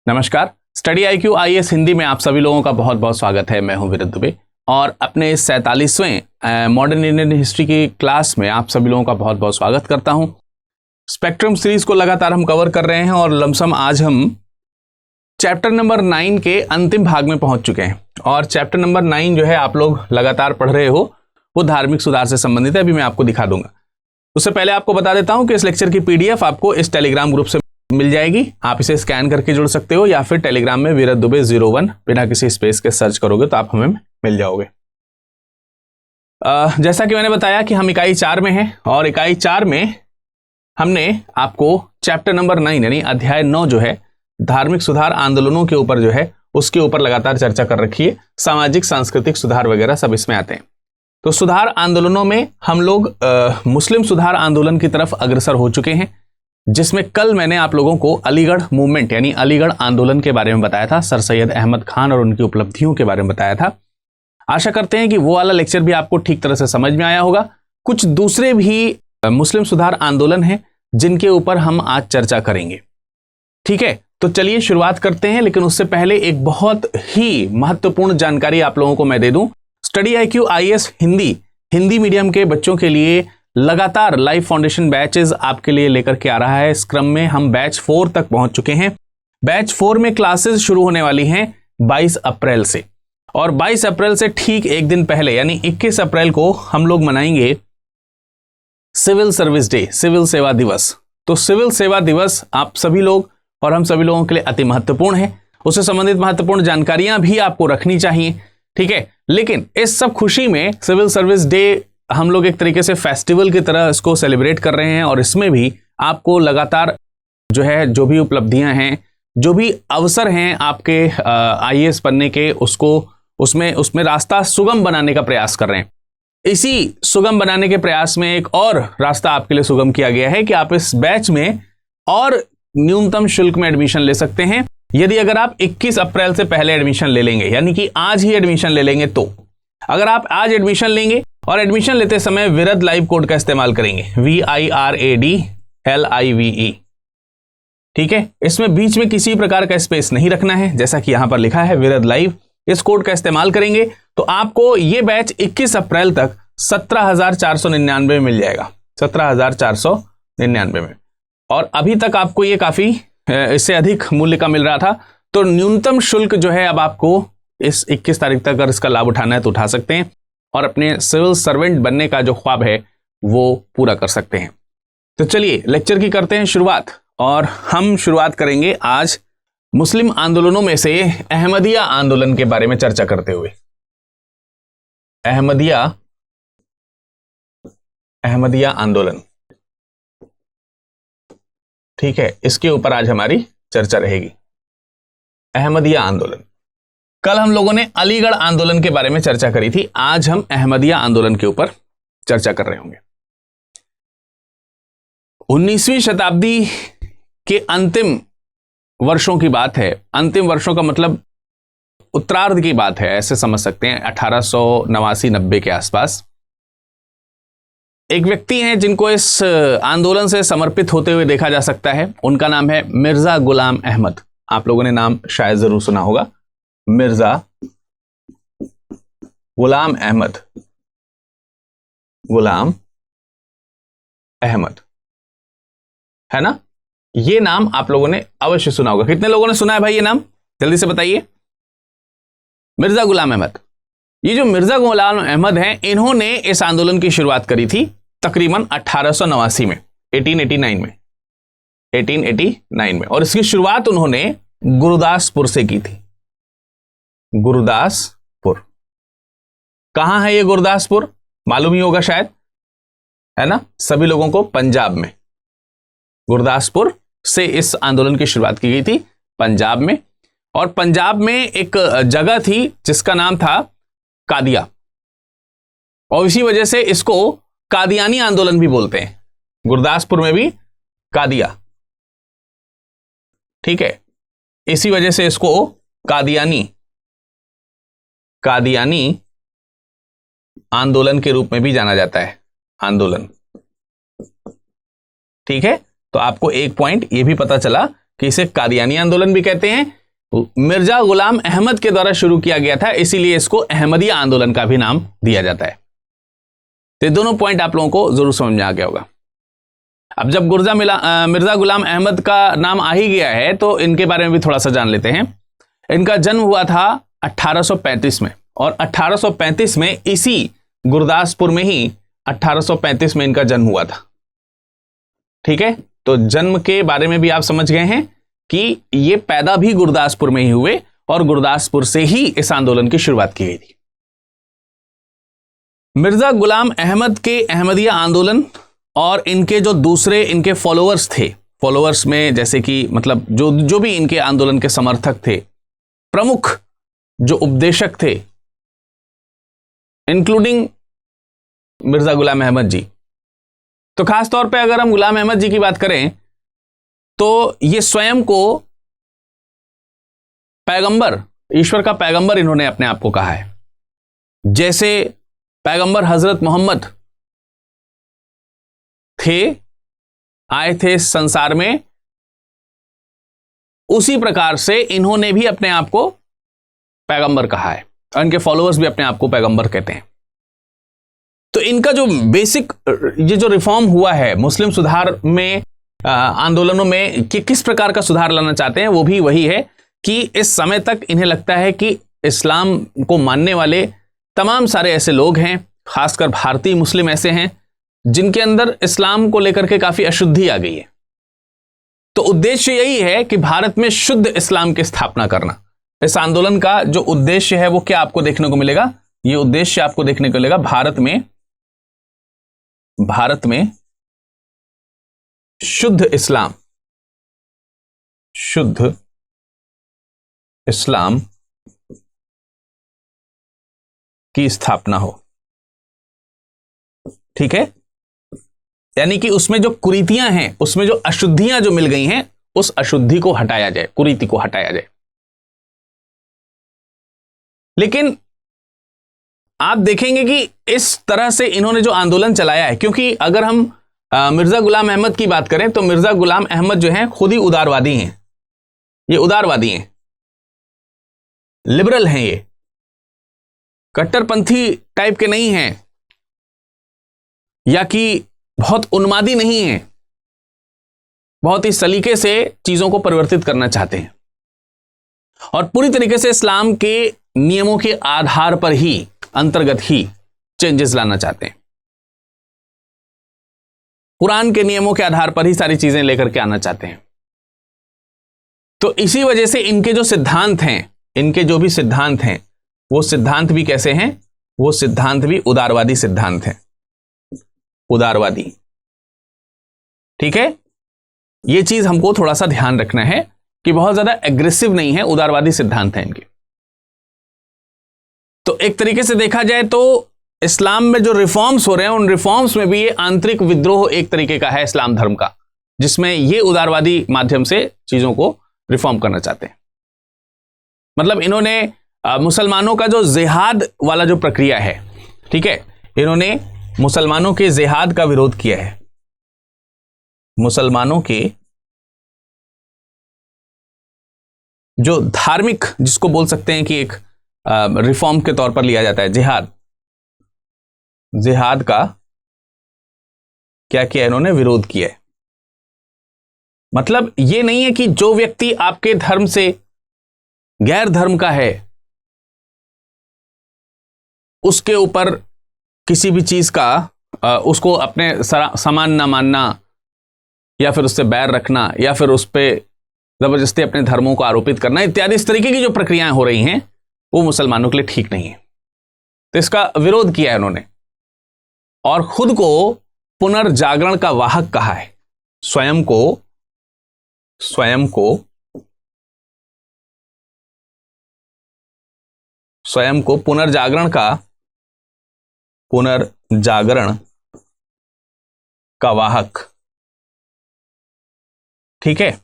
नमस्कार। Study IQ IAS Hindi में आप सभी लोगों का बहुत बहुत स्वागत है। मैं हूं विरत दुबे और अपने 47वें मॉडर्न इंडियन हिस्ट्री की क्लास में आप सभी लोगों का बहुत बहुत स्वागत करता हूं। स्पेक्ट्रम सीरीज को लगातार हम कवर कर रहे हैं और लमसम आज हम चैप्टर नंबर 9 के अंतिम भाग में पहुंच चुके हैं। और चैप्टर नंबर 9 जो है आप लोग लगातार पढ़ रहे हो वो धार्मिक सुधार से संबंधित है। अभी मैं आपको दिखा दूंगा। उससे पहले आपको बता देता हूं कि इस लेक्चर की PDF आपको इस टेलीग्राम ग्रुप से मिल जाएगी। आप इसे स्कैन करके जुड़ सकते हो या फिर टेलीग्राम में विरत दुबे 01 बिना किसी स्पेस के सर्च करोगे तो आप हमें मिल जाओगे। जैसा कि मैंने बताया कि हम इकाई 4 में हैं और इकाई 4 में हमने आपको चैप्टर नंबर 9 यानी अध्याय 9 जो है धार्मिक सुधार आंदोलनों के ऊपर जो है उसके ऊपर लगातार चर्चा कर रखी है। सामाजिक सांस्कृतिक सुधार वगैरह सब इसमें आते हैं। तो सुधार आंदोलनों में हम लोग मुस्लिम सुधार आंदोलन की तरफ अग्रसर हो चुके हैं, जिसमें कल मैंने आप लोगों को अलीगढ़ मूवमेंट यानी अलीगढ़ आंदोलन के बारे में बताया था, सर सैयद अहमद खान और उनकी उपलब्धियों के बारे में बताया था। आशा करते हैं कि वो वाला लेक्चर भी आपको ठीक तरह से समझ में आया होगा। कुछ दूसरे भी मुस्लिम सुधार आंदोलन हैं जिनके ऊपर हम आज चर्चा करेंगे। ठीक है, तो चलिए शुरुआत करते हैं। लेकिन उससे पहले एक बहुत ही महत्वपूर्ण जानकारी आप लोगों को मैं दे दूं। Study IQ IAS Hindi medium के बच्चों के लिए लगातार लाइव फाउंडेशन बैचेस आपके लिए लेकर के आ रहा है। इस क्रम में हम बैच 4 तक पहुंच चुके हैं। बैच 4 में क्लासेस शुरू होने वाली हैं 22 अप्रैल से और 22 अप्रैल से ठीक एक दिन पहले यानी 21 अप्रैल को हम लोग मनाएंगे सिविल सर्विस डे, सिविल सेवा दिवस। तो सिविल सेवा दिवस आप सभी लोग और हम सभी लोगों के लिए अति महत्वपूर्ण है। उससे संबंधित महत्वपूर्ण जानकारियां भी आपको रखनी चाहिए। ठीक है, लेकिन इस सब खुशी में सिविल सर्विस डे हम लोग एक तरीके से फेस्टिवल की तरह इसको सेलिब्रेट कर रहे हैं और इसमें भी आपको लगातार जो है जो भी उपलब्धियां हैं, जो भी अवसर हैं आपके IAS बनने के, उसमें रास्ता सुगम बनाने का प्रयास कर रहे हैं। इसी सुगम बनाने के प्रयास में एक और रास्ता आपके लिए सुगम किया गया है कि आप इस बैच में और न्यूनतम शुल्क में एडमिशन ले सकते हैं यदि अगर आप 21 अप्रैल से पहले एडमिशन ले लेंगे, यानी कि आज ही एडमिशन ले लेंगे। तो अगर आप आज एडमिशन लेंगे और एडमिशन लेते समय विरद लाइव कोड का इस्तेमाल करेंगे, VIRADLIVE। ठीक है, इसमें बीच में किसी प्रकार का स्पेस नहीं रखना है, जैसा कि यहां पर लिखा है विरद लाइव। इस कोड का इस्तेमाल करेंगे तो आपको यह बैच 21 अप्रैल तक 17,499 में मिल जाएगा, 17,499 में। और अभी तक आपको ये काफी इससे अधिक मूल्य का मिल रहा था। तो न्यूनतम शुल्क जो है अब आपको इस 21 तारीख तक अगर इसका लाभ उठाना है तो उठा सकते हैं और अपने सिविल सर्वेंट बनने का जो ख्वाब है वो पूरा कर सकते हैं। तो चलिए लेक्चर की करते हैं शुरुआत और हम शुरुआत करेंगे आज मुस्लिम आंदोलनों में से अहमदिया आंदोलन के बारे में चर्चा करते हुए। अहमदिया आंदोलन, ठीक है, इसके ऊपर आज हमारी चर्चा रहेगी। अहमदिया आंदोलन, कल हम लोगों ने अलीगढ़ आंदोलन के बारे में चर्चा करी थी, आज हम अहमदिया आंदोलन के ऊपर चर्चा कर रहे होंगे। 19वीं शताब्दी के अंतिम वर्षों की बात है। अंतिम वर्षों का मतलब उत्तरार्ध की बात है, ऐसे समझ सकते हैं। 1889-90 के आसपास एक व्यक्ति हैं जिनको इस आंदोलन से समर्पित होते हुए देखा जा सकता है। उनका नाम है मिर्जा गुलाम अहमद। आप लोगों ने नाम शायद जरूर सुना होगा, मिर्जा गुलाम अहमद। गुलाम अहमद है ना, ये नाम आप लोगों ने अवश्य सुना होगा। कितने लोगों ने सुना है भाई ये नाम, जल्दी से बताइए। मिर्जा गुलाम अहमद, ये जो मिर्जा गुलाम अहमद हैं, इन्होंने इस आंदोलन की शुरुआत करी थी तकरीबन 1889 में, 1889 में। और इसकी शुरुआत उन्होंने गुरदासपुर से की थी। गुरदासपुर कहां है ये गुरदासपुर, मालूम ही होगा शायद, है ना सभी लोगों को, पंजाब में। गुरदासपुर से इस आंदोलन की शुरुआत की गई थी, पंजाब में। और पंजाब में एक जगह थी जिसका नाम था कादिया, और इसी वजह से इसको कादियानी आंदोलन भी बोलते हैं। गुरदासपुर में भी कादिया, ठीक है, इसी वजह से इसको कादियानी आंदोलन के रूप में भी जाना जाता है, आंदोलन। ठीक है, तो आपको एक पॉइंट ये भी पता चला कि इसे कादियानी आंदोलन भी कहते हैं, मिर्जा गुलाम अहमद के द्वारा शुरू किया गया था, इसीलिए इसको अहमदिया आंदोलन का भी नाम दिया जाता है। तो ये दोनों पॉइंट आप लोगों को जरूर समझ में आ गया होगा। अब जब मिर्जा गुलाम अहमद का नाम आ ही गया है तो इनके बारे में भी थोड़ा सा जान लेते हैं। इनका जन्म हुआ था 1835 में, और 1835 में इसी गुरदासपुर में ही 1835 में इनका जन्म हुआ था। ठीक है, तो जन्म के बारे में भी आप समझ गए हैं कि ये पैदा भी गुरदासपुर में ही हुए और गुरदासपुर से ही इस आंदोलन की शुरुआत की गई थी। मिर्जा गुलाम अहमद के अहमदिया आंदोलन और इनके जो दूसरे इनके फॉलोअर्स थे, फॉलोअर्स में जैसे कि मतलब जो भी इनके आंदोलन के समर्थक थे, प्रमुख जो उपदेशक थे, इंक्लूडिंग मिर्जा गुलाम अहमद जी, तो खास तौर पे अगर हम गुलाम अहमद जी की बात करें तो ये स्वयं को पैगंबर, ईश्वर का पैगंबर इन्होंने अपने आप को कहा है। जैसे पैगंबर हजरत मोहम्मद आए थे संसार में, उसी प्रकार से इन्होंने भी अपने आप को पैगंबर कहा है और इनके फॉलोअर्स भी अपने आप को पैगंबर कहते हैं। तो इनका जो बेसिक ये जो रिफॉर्म हुआ है मुस्लिम सुधार में, आंदोलनों में कि किस प्रकार का सुधार लाना चाहते हैं, वो भी वही है कि इस समय तक इन्हें लगता है कि इस्लाम को मानने वाले तमाम सारे ऐसे लोग हैं, खासकर भारतीय मुस्लिम ऐसे हैं जिनके अंदर इस्लाम को लेकर के काफी अशुद्धि आ गई है। तो उद्देश्य यही है कि भारत में शुद्ध इस्लाम की स्थापना करना। इस आंदोलन का जो उद्देश्य है वो क्या आपको देखने को मिलेगा? ये उद्देश्य आपको देखने को मिलेगा भारत में शुद्ध इस्लाम की स्थापना हो। ठीक है, यानी कि उसमें जो कुरीतियां हैं, उसमें जो अशुद्धियां जो मिल गई हैं, उस अशुद्धि को हटाया जाए, कुरीति को हटाया जाए। लेकिन आप देखेंगे कि इस तरह से इन्होंने जो आंदोलन चलाया है, क्योंकि अगर हम मिर्जा गुलाम अहमद की बात करें तो मिर्जा गुलाम अहमद जो हैं खुद ही उदारवादी हैं। ये उदारवादी हैं, लिबरल हैं, ये कट्टरपंथी टाइप के नहीं हैं, या कि बहुत उन्मादी नहीं हैं, बहुत ही सलीके से चीजों को परिवर्तित करना चाहते हैं और पूरी तरीके से इस्लाम के नियमों के आधार पर ही, अंतर्गत ही चेंजेस लाना चाहते हैं। कुरान के नियमों के आधार पर ही सारी चीजें लेकर के आना चाहते हैं। तो इसी वजह से इनके जो सिद्धांत हैं, इनके जो भी सिद्धांत हैं, वो सिद्धांत भी कैसे हैं? वो सिद्धांत भी उदारवादी सिद्धांत हैं, उदारवादी। ठीक है, ये चीज हमको थोड़ा सा ध्यान रखना है कि बहुत ज्यादा एग्रेसिव नहीं है, उदारवादी सिद्धांत है इनके। तो एक तरीके से देखा जाए तो इस्लाम में जो रिफॉर्म्स हो रहे हैं, उन रिफॉर्म्स में भी ये आंतरिक विद्रोह एक तरीके का है इस्लाम धर्म का, जिसमें ये उदारवादी माध्यम से चीजों को रिफॉर्म करना चाहते हैं। मतलब इन्होंने मुसलमानों का जो जिहाद वाला जो प्रक्रिया है, ठीक है, इन्होंने मुसलमानों के जिहाद का विरोध किया है। मुसलमानों के जो धार्मिक, जिसको बोल सकते हैं कि एक रिफॉर्म के तौर पर लिया जाता है, जिहाद का क्या किया इन्होंने? विरोध किया है। मतलब ये नहीं है कि जो व्यक्ति आपके धर्म से गैर धर्म का है उसके ऊपर किसी भी चीज का उसको अपने समान ना मानना, या फिर उससे बैर रखना, या फिर उस पर जबरदस्ती अपने धर्मों को आरोपित करना, इत्यादि इस तरीके की जो प्रक्रियाएं हो रही हैं वो मुसलमानों के लिए ठीक नहीं है। तो इसका विरोध किया है उन्होंने और खुद को पुनर्जागरण का वाहक कहा है। स्वयं को पुनर्जागरण का वाहक। ठीक है,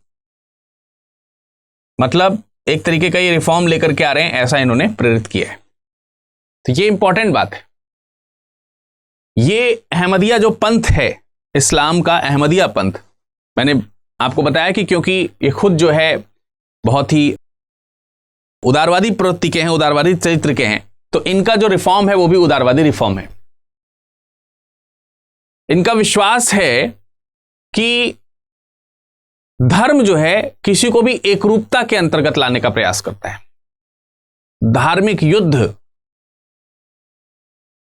मतलब एक तरीके का ये रिफॉर्म लेकर के आ रहे हैं, ऐसा इन्होंने प्रेरित किया है। तो ये इंपॉर्टेंट बात है। ये अहमदिया जो पंथ है, इस्लाम का अहमदिया पंथ, मैंने आपको बताया कि क्योंकि ये खुद जो है बहुत ही उदारवादी प्रवृत्ति के हैं, उदारवादी चरित्र के हैं, तो इनका जो रिफॉर्म है वो भी उदारवादी रिफॉर्म है। इनका विश्वास है कि धर्म जो है किसी को भी एकरूपता के अंतर्गत लाने का प्रयास करता है। धार्मिक युद्ध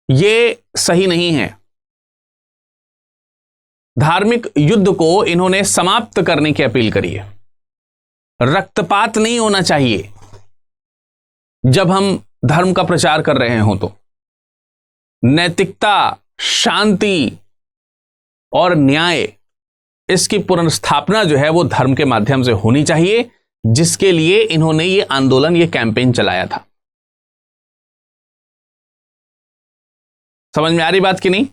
ये सही नहीं है। धार्मिक युद्ध को इन्होंने समाप्त करने की अपील करी है। रक्तपात नहीं होना चाहिए जब हम धर्म का प्रचार कर रहे हों, तो नैतिकता, शांति और न्याय, इसकी पुनर्स्थापना जो है वो धर्म के माध्यम से होनी चाहिए, जिसके लिए इन्होंने ये आंदोलन, ये कैंपेन चलाया था। समझ में आ रही बात कि नहीं?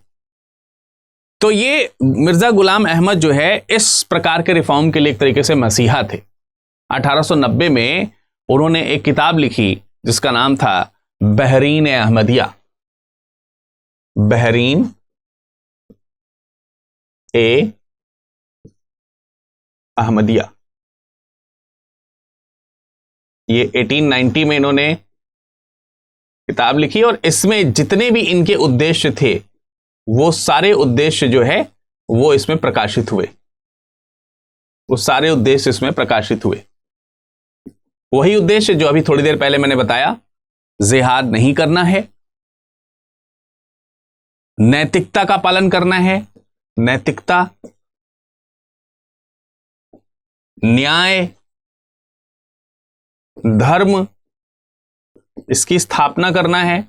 तो ये मिर्जा गुलाम अहमद जो है इस प्रकार के रिफॉर्म के लिए एक तरीके से मसीहा थे। 1890 में उन्होंने एक किताब लिखी जिसका नाम था बहरीन अहमदिया। बहरीन ए अहमदिया। ये 1890 में इन्होंने किताब लिखी और इसमें जितने भी इनके उद्देश्य थे वो सारे उद्देश्य जो है वो इसमें प्रकाशित हुए। वो सारे उद्देश्य इसमें प्रकाशित हुए। वही उद्देश्य जो अभी थोड़ी देर पहले मैंने बताया, जिहाद नहीं करना है, नैतिकता का पालन करना है, नैतिकता, न्याय, धर्म, इसकी स्थापना करना है।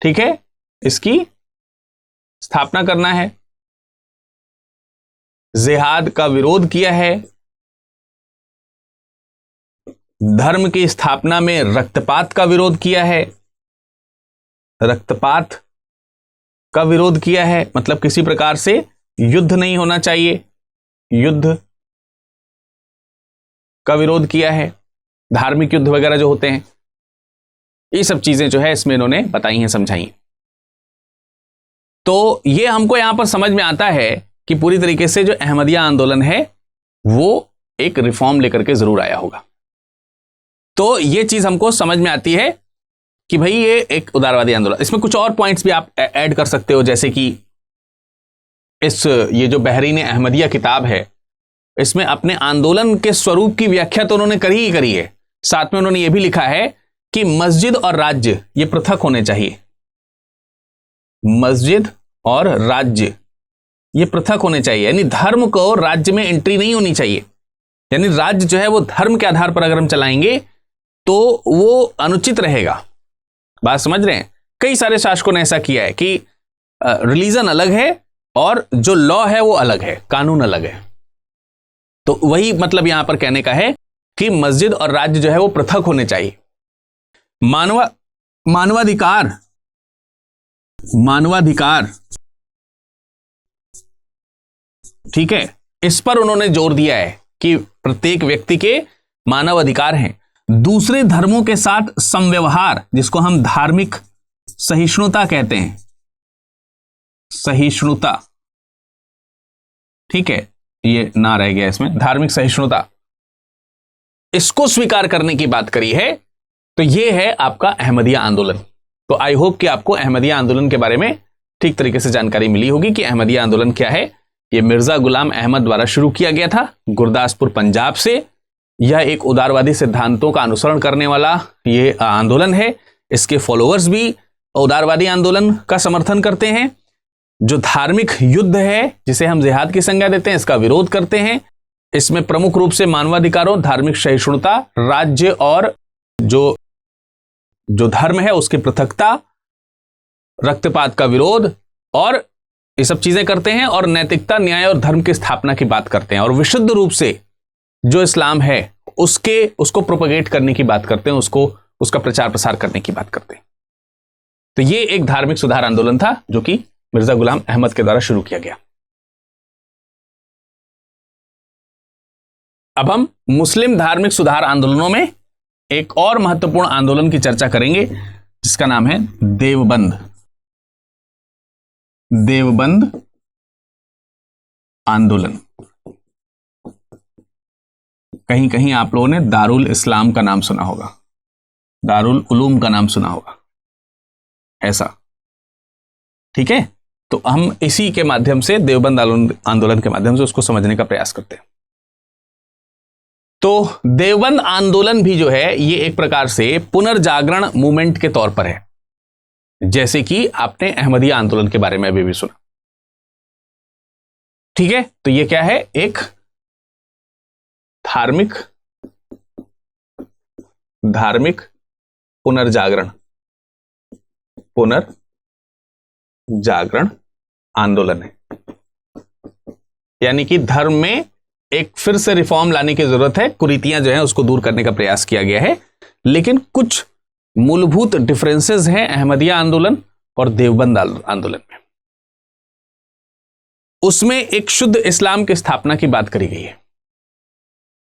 ठीक है, इसकी स्थापना करना है। जिहाद का विरोध किया है। धर्म की स्थापना में रक्तपात का विरोध किया है। रक्तपात का विरोध किया है मतलब किसी प्रकार से युद्ध नहीं होना चाहिए, युद्ध का विरोध किया है। धार्मिक युद्ध वगैरह जो होते हैं, ये सब चीजें जो है इसमें इन्होंने बताई हैं, समझाई हैं। तो ये हमको यहां पर समझ में आता है कि पूरी तरीके से जो अहमदिया आंदोलन है वो एक रिफॉर्म लेकर के जरूर आया होगा। तो ये चीज हमको समझ में आती है कि भाई ये एक उदारवादी आंदोलन। इसमें कुछ और पॉइंट्स भी आप ऐड कर सकते हो, जैसे कि ये जो बहरीन अहमदिया किताब है, इसमें अपने आंदोलन के स्वरूप की व्याख्या तो उन्होंने करी ही करी है, साथ में उन्होंने ये भी लिखा है कि मस्जिद और राज्य ये पृथक होने चाहिए। मस्जिद और राज्य ये पृथक होने चाहिए, यानी धर्म को राज्य में एंट्री नहीं होनी चाहिए। यानी राज्य जो है वो धर्म के आधार पर अगर हम चलाएंगे तो वो अनुचित रहेगा। बात समझ रहे हैं? कई सारे शासकों ने ऐसा किया है कि रिलीजन अलग है और जो लॉ है वो अलग है, कानून अलग है। तो वही मतलब यहां पर कहने का है कि मस्जिद और राज्य जो है वो पृथक होने चाहिए। मानवाधिकार, ठीक है, इस पर उन्होंने जोर दिया है कि प्रत्येक व्यक्ति के मानव अधिकार हैं। दूसरे धर्मों के साथ समव्यवहार, जिसको हम धार्मिक सहिष्णुता कहते हैं, सहिष्णुता, ठीक है, ये ना रह गया इसमें, धार्मिक सहिष्णुता, इसको स्वीकार करने की बात करी है। तो ये है आपका अहमदिया आंदोलन। तो आई होप कि आपको अहमदिया आंदोलन के बारे में ठीक तरीके से जानकारी मिली होगी कि अहमदिया आंदोलन क्या है। यह मिर्जा गुलाम अहमद द्वारा शुरू किया गया था गुरदासपुर पंजाब से। यह एक उदारवादी सिद्धांतों का अनुसरण करने वाला ये आंदोलन है। इसके फॉलोअर्स भी उदारवादी आंदोलन का समर्थन करते हैं। जो धार्मिक युद्ध है जिसे हम जिहाद की संज्ञा देते हैं, इसका विरोध करते हैं। इसमें प्रमुख रूप से मानवाधिकारों, धार्मिक सहिष्णुता, राज्य और जो धर्म है उसकी पृथकता, रक्तपात का विरोध और ये सब चीजें करते हैं, और नैतिकता, न्याय और धर्म की स्थापना की बात करते हैं। और विशुद्ध रूप से जो इस्लाम है उसको प्रोपेगेट करने की बात करते हैं, उसका प्रचार प्रसार करने की बात करते हैं। तो ये एक धार्मिक सुधार आंदोलन था जो कि मिर्जा गुलाम अहमद के द्वारा शुरू किया गया। अब हम मुस्लिम धार्मिक सुधार आंदोलनों में एक और महत्वपूर्ण आंदोलन की चर्चा करेंगे जिसका नाम है देवबंद आंदोलन। कहीं कहीं आप लोगों ने दारुल इस्लाम का नाम सुना होगा, दारुल उलूम का नाम सुना होगा, ऐसा। ठीक है, तो हम इसी के माध्यम से, देवबंद आंदोलन के माध्यम से उसको समझने का प्रयास करते हैं। तो देवबंद आंदोलन भी जो है ये एक प्रकार से पुनर्जागरण मूवमेंट के तौर पर है, जैसे कि आपने अहमदिया आंदोलन के बारे में अभी भी सुना। ठीक है, तो ये क्या है, एक धार्मिक पुनर्जागरण आंदोलन है। यानी कि धर्म में एक फिर से रिफॉर्म लाने की जरूरत है, कुरीतियां जो है उसको दूर करने का प्रयास किया गया है, लेकिन कुछ मूलभूत डिफरेंसेस हैं अहमदिया आंदोलन और देवबंद आंदोलन में। उसमें एक शुद्ध इस्लाम की स्थापना की बात करी गई है।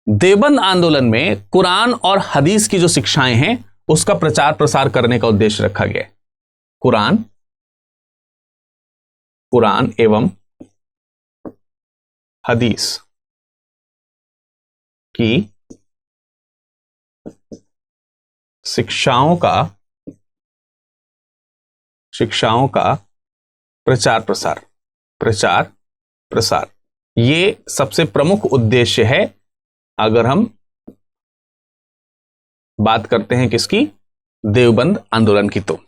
देवबंद आंदोलन में कुरान और हदीस की जो शिक्षाएं हैं उसका प्रचार प्रसार करने का उद्देश्य रखा गया है। कुरान एवं हदीस की शिक्षाओं का प्रचार प्रसार ये सबसे प्रमुख उद्देश्य है। अगर हम बात करते हैं किसकी, देवबंद आंदोलन की, तो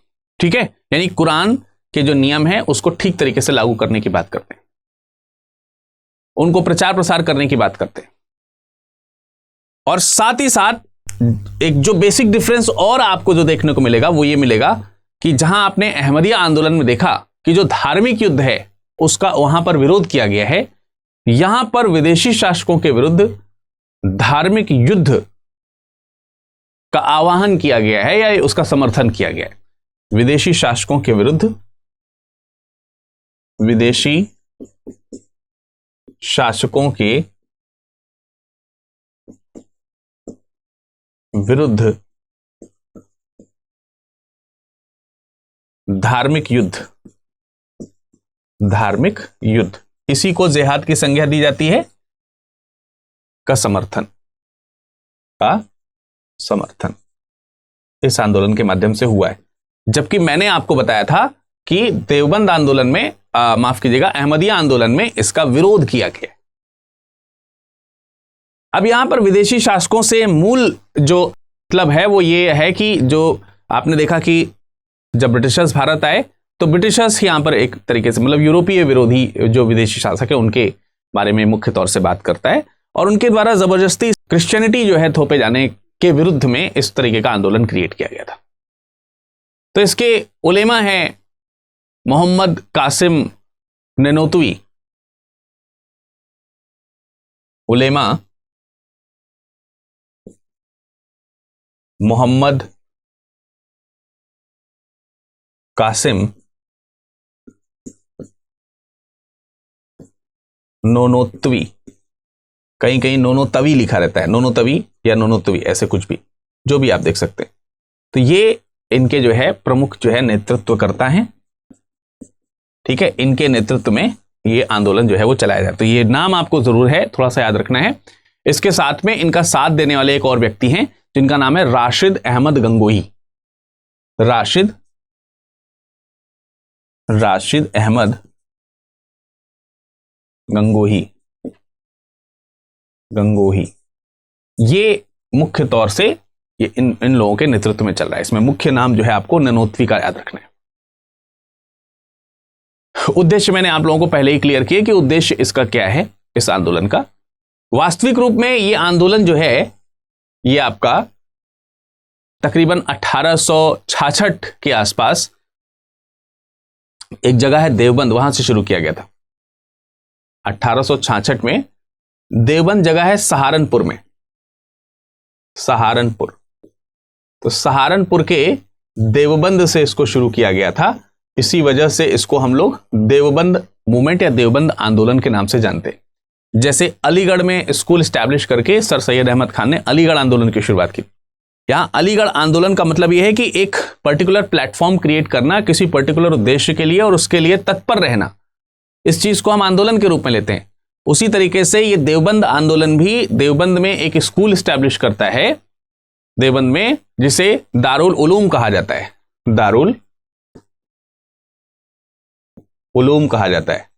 ठीक है, यानी कुरान के जो नियम हैं उसको ठीक तरीके से लागू करने की बात करते हैं, उनको प्रचार प्रसार करने की बात करते हैं। और साथ ही साथ एक जो बेसिक डिफरेंस और आपको जो देखने को मिलेगा वो ये मिलेगा कि जहां आपने अहमदिया आंदोलन में देखा कि जो धार्मिक युद्ध है उसका वहां पर विरोध किया गया है, यहां पर विदेशी शासकों के विरुद्ध धार्मिक युद्ध का आह्वान किया गया है या उसका समर्थन किया गया है। विदेशी शासकों के विरुद्ध, विदेशी शासकों के विरुद्ध धार्मिक युद्ध, इसी को जिहाद की संज्ञा दी जाती है, का समर्थन इस आंदोलन के माध्यम से हुआ है। जबकि मैंने आपको बताया था कि देवबंद आंदोलन में माफ कीजिएगा, अहमदिया आंदोलन में इसका विरोध किया गया। अब यहां पर विदेशी शासकों से मूल जो मतलब है वो ये है कि जो आपने देखा कि जब ब्रिटिशर्स भारत आए तो ब्रिटिशर्स यहां पर एक तरीके से मतलब यूरोपीय विरोधी जो विदेशी शासक है उनके बारे में मुख्य तौर से बात करता है, और उनके द्वारा जबरदस्ती क्रिश्चियनिटी जो है थोपे जाने के विरुद्ध में इस तरीके का आंदोलन क्रिएट किया गया था। तो इसके उलेमा हैं मोहम्मद कासिम ननोतवी, उलेमा मोहम्मद कासिम नोनोतवी, कहीं कहीं नोनोतवी लिखा रहता है, नोनोतवी या नोनोतवी, ऐसे कुछ भी, जो भी आप देख सकते हैं। तो ये इनके जो है प्रमुख जो है नेतृत्व करता है। ठीक है, इनके नेतृत्व में ये आंदोलन जो है वो चलाया जाता है। तो ये नाम आपको जरूर है थोड़ा सा याद रखना है। इसके साथ में इनका साथ देने वाले एक और व्यक्ति हैं जिनका नाम है राशिद अहमद गंगोही। राशिद अहमद गंगोही ये मुख्य तौर से ये इन लोगों के नेतृत्व में चल रहा है। इसमें मुख्य नाम जो है आपको ननोतवी का याद रखना है। उद्देश्य मैंने आप लोगों को पहले ही क्लियर किया कि उद्देश्य इसका क्या है, इस आंदोलन का। वास्तविक रूप में ये आंदोलन जो है ये आपका तकरीबन 1866 के आसपास एक जगह है देवबंद, वहां से शुरू किया गया था। 1866 में देवबंद जगह है सहारनपुर में, सहारनपुर। तो सहारनपुर के देवबंद से इसको शुरू किया गया था। इसी वजह से इसको हम लोग देवबंद मूवमेंट या देवबंद आंदोलन के नाम से जानते हैं। जैसे अलीगढ़ में स्कूल स्टैब्लिश करके सर सैयद अहमद खान ने अलीगढ़ आंदोलन की शुरुआत की। यहां अलीगढ़ आंदोलन का मतलब यह है कि एक पर्टिकुलर प्लेटफॉर्म क्रिएट करना किसी पर्टिकुलर उद्देश्य के लिए और उसके लिए तत्पर रहना, इस चीज को हम आंदोलन के रूप में लेते हैं। उसी तरीके से ये देवबंद आंदोलन भी देवबंद में एक स्कूल स्टैब्लिश करता है, देवबंद में, जिसे दारुल उलूम कहा जाता है, दारुल उलूम कहा जाता है।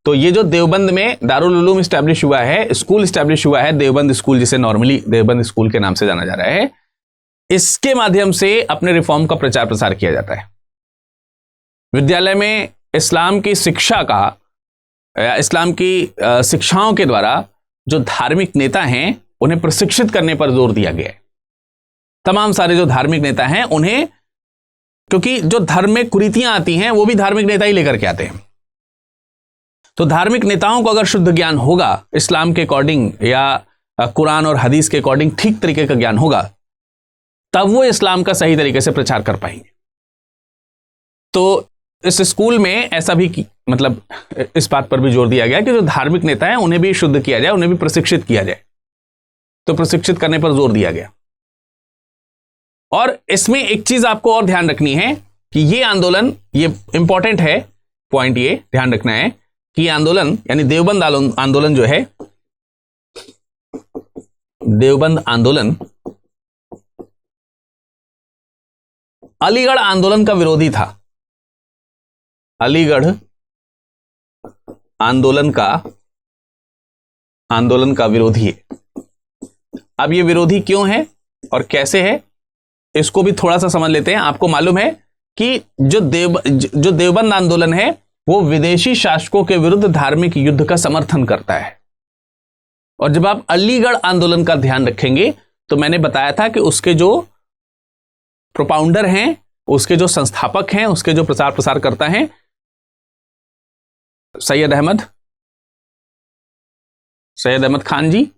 तो ये जो देवबंद में दारुल उलूम स्टैब्लिश हुआ है, स्कूल स्टैब्लिश हुआ है, देवबंद स्कूल, जिसे नॉर्मली देवबंद स्कूल के नाम से जाना जा रहा है, इसके माध्यम से अपने रिफॉर्म का प्रचार प्रसार किया जाता है। विद्यालय में इस्लाम की शिक्षा का, इस्लाम की शिक्षाओं के द्वारा जो धार्मिक नेता हैं उन्हें प्रशिक्षित करने पर जोर दिया गया है। तमाम सारे जो धार्मिक नेता हैं उन्हें, क्योंकि जो धर्म में कुरीतियां आती हैं वो भी धार्मिक नेता ही लेकर के आते हैं, तो धार्मिक नेताओं को अगर शुद्ध ज्ञान होगा, इस्लाम के अकॉर्डिंग या कुरान और हदीस के अकॉर्डिंग ठीक तरीके का ज्ञान होगा, तब वो इस्लाम का सही तरीके से प्रचार कर पाएंगे। तो इस स्कूल में ऐसा भी मतलब इस बात पर भी जोर दिया गया कि जो धार्मिक नेता हैं उन्हें भी शुद्ध किया जाए, उन्हें भी प्रशिक्षित किया जाए। तो प्रशिक्षित करने पर जोर दिया गया। और इसमें एक चीज आपको और ध्यान रखनी है कि ये आंदोलन, ये इंपॉर्टेंट है पॉइंट, ये ध्यान रखना है कि आंदोलन यानी देवबंद आंदोलन जो है, देवबंद आंदोलन अलीगढ़ आंदोलन का विरोधी था। अलीगढ़ आंदोलन का विरोधी है। अब ये विरोधी क्यों है और कैसे है, इसको भी थोड़ा सा समझ लेते हैं। आपको मालूम है कि जो देवबंद आंदोलन है वो विदेशी शासकों के विरुद्ध धार्मिक युद्ध का समर्थन करता है। और जब आप अलीगढ़ आंदोलन का ध्यान रखेंगे तो मैंने बताया था कि उसके जो प्रोपाउंडर हैं, उसके जो संस्थापक हैं, उसके जो प्रचार प्रसार करता हैं, सैयद अहमद खान जी,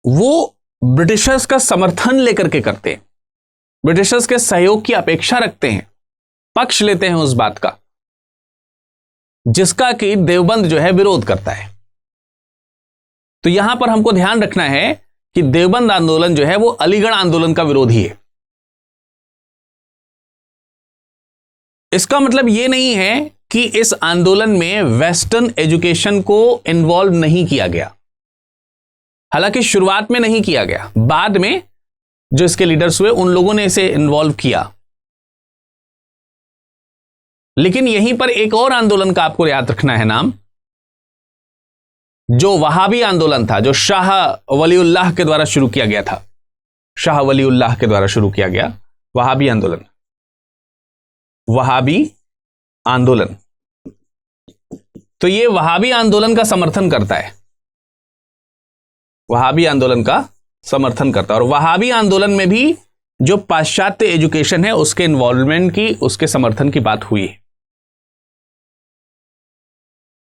वो ब्रिटिशर्स का समर्थन लेकर के करते हैं, ब्रिटिशर्स के सहयोग की अपेक्षा रखते हैं, पक्ष लेते हैं उस बात का जिसका कि देवबंद जो है विरोध करता है। तो यहां पर हमको ध्यान रखना है कि देवबंद आंदोलन जो है वो अलीगढ़ आंदोलन का विरोधी है। इसका मतलब यह नहीं है कि इस आंदोलन में वेस्टर्न एजुकेशन को इन्वॉल्व नहीं किया गया। हालांकि शुरुआत में नहीं किया गया, बाद में जो इसके लीडर्स हुए उन लोगों ने इसे इन्वॉल्व किया। लेकिन यहीं पर एक और आंदोलन का आपको याद रखना है नाम, जो वहाबी आंदोलन था, जो शाह वलीउल्लाह के द्वारा शुरू किया गया था। शाह वलीउल्लाह के द्वारा शुरू किया गया वहाबी आंदोलन, वहाबी आंदोलन। तो ये वहाबी आंदोलन का समर्थन करता है, वहाबी आंदोलन का समर्थन करता है। और वहाबी आंदोलन में भी जो पाश्चात्य एजुकेशन है उसके इन्वॉल्वमेंट की, उसके समर्थन की बात हुई है।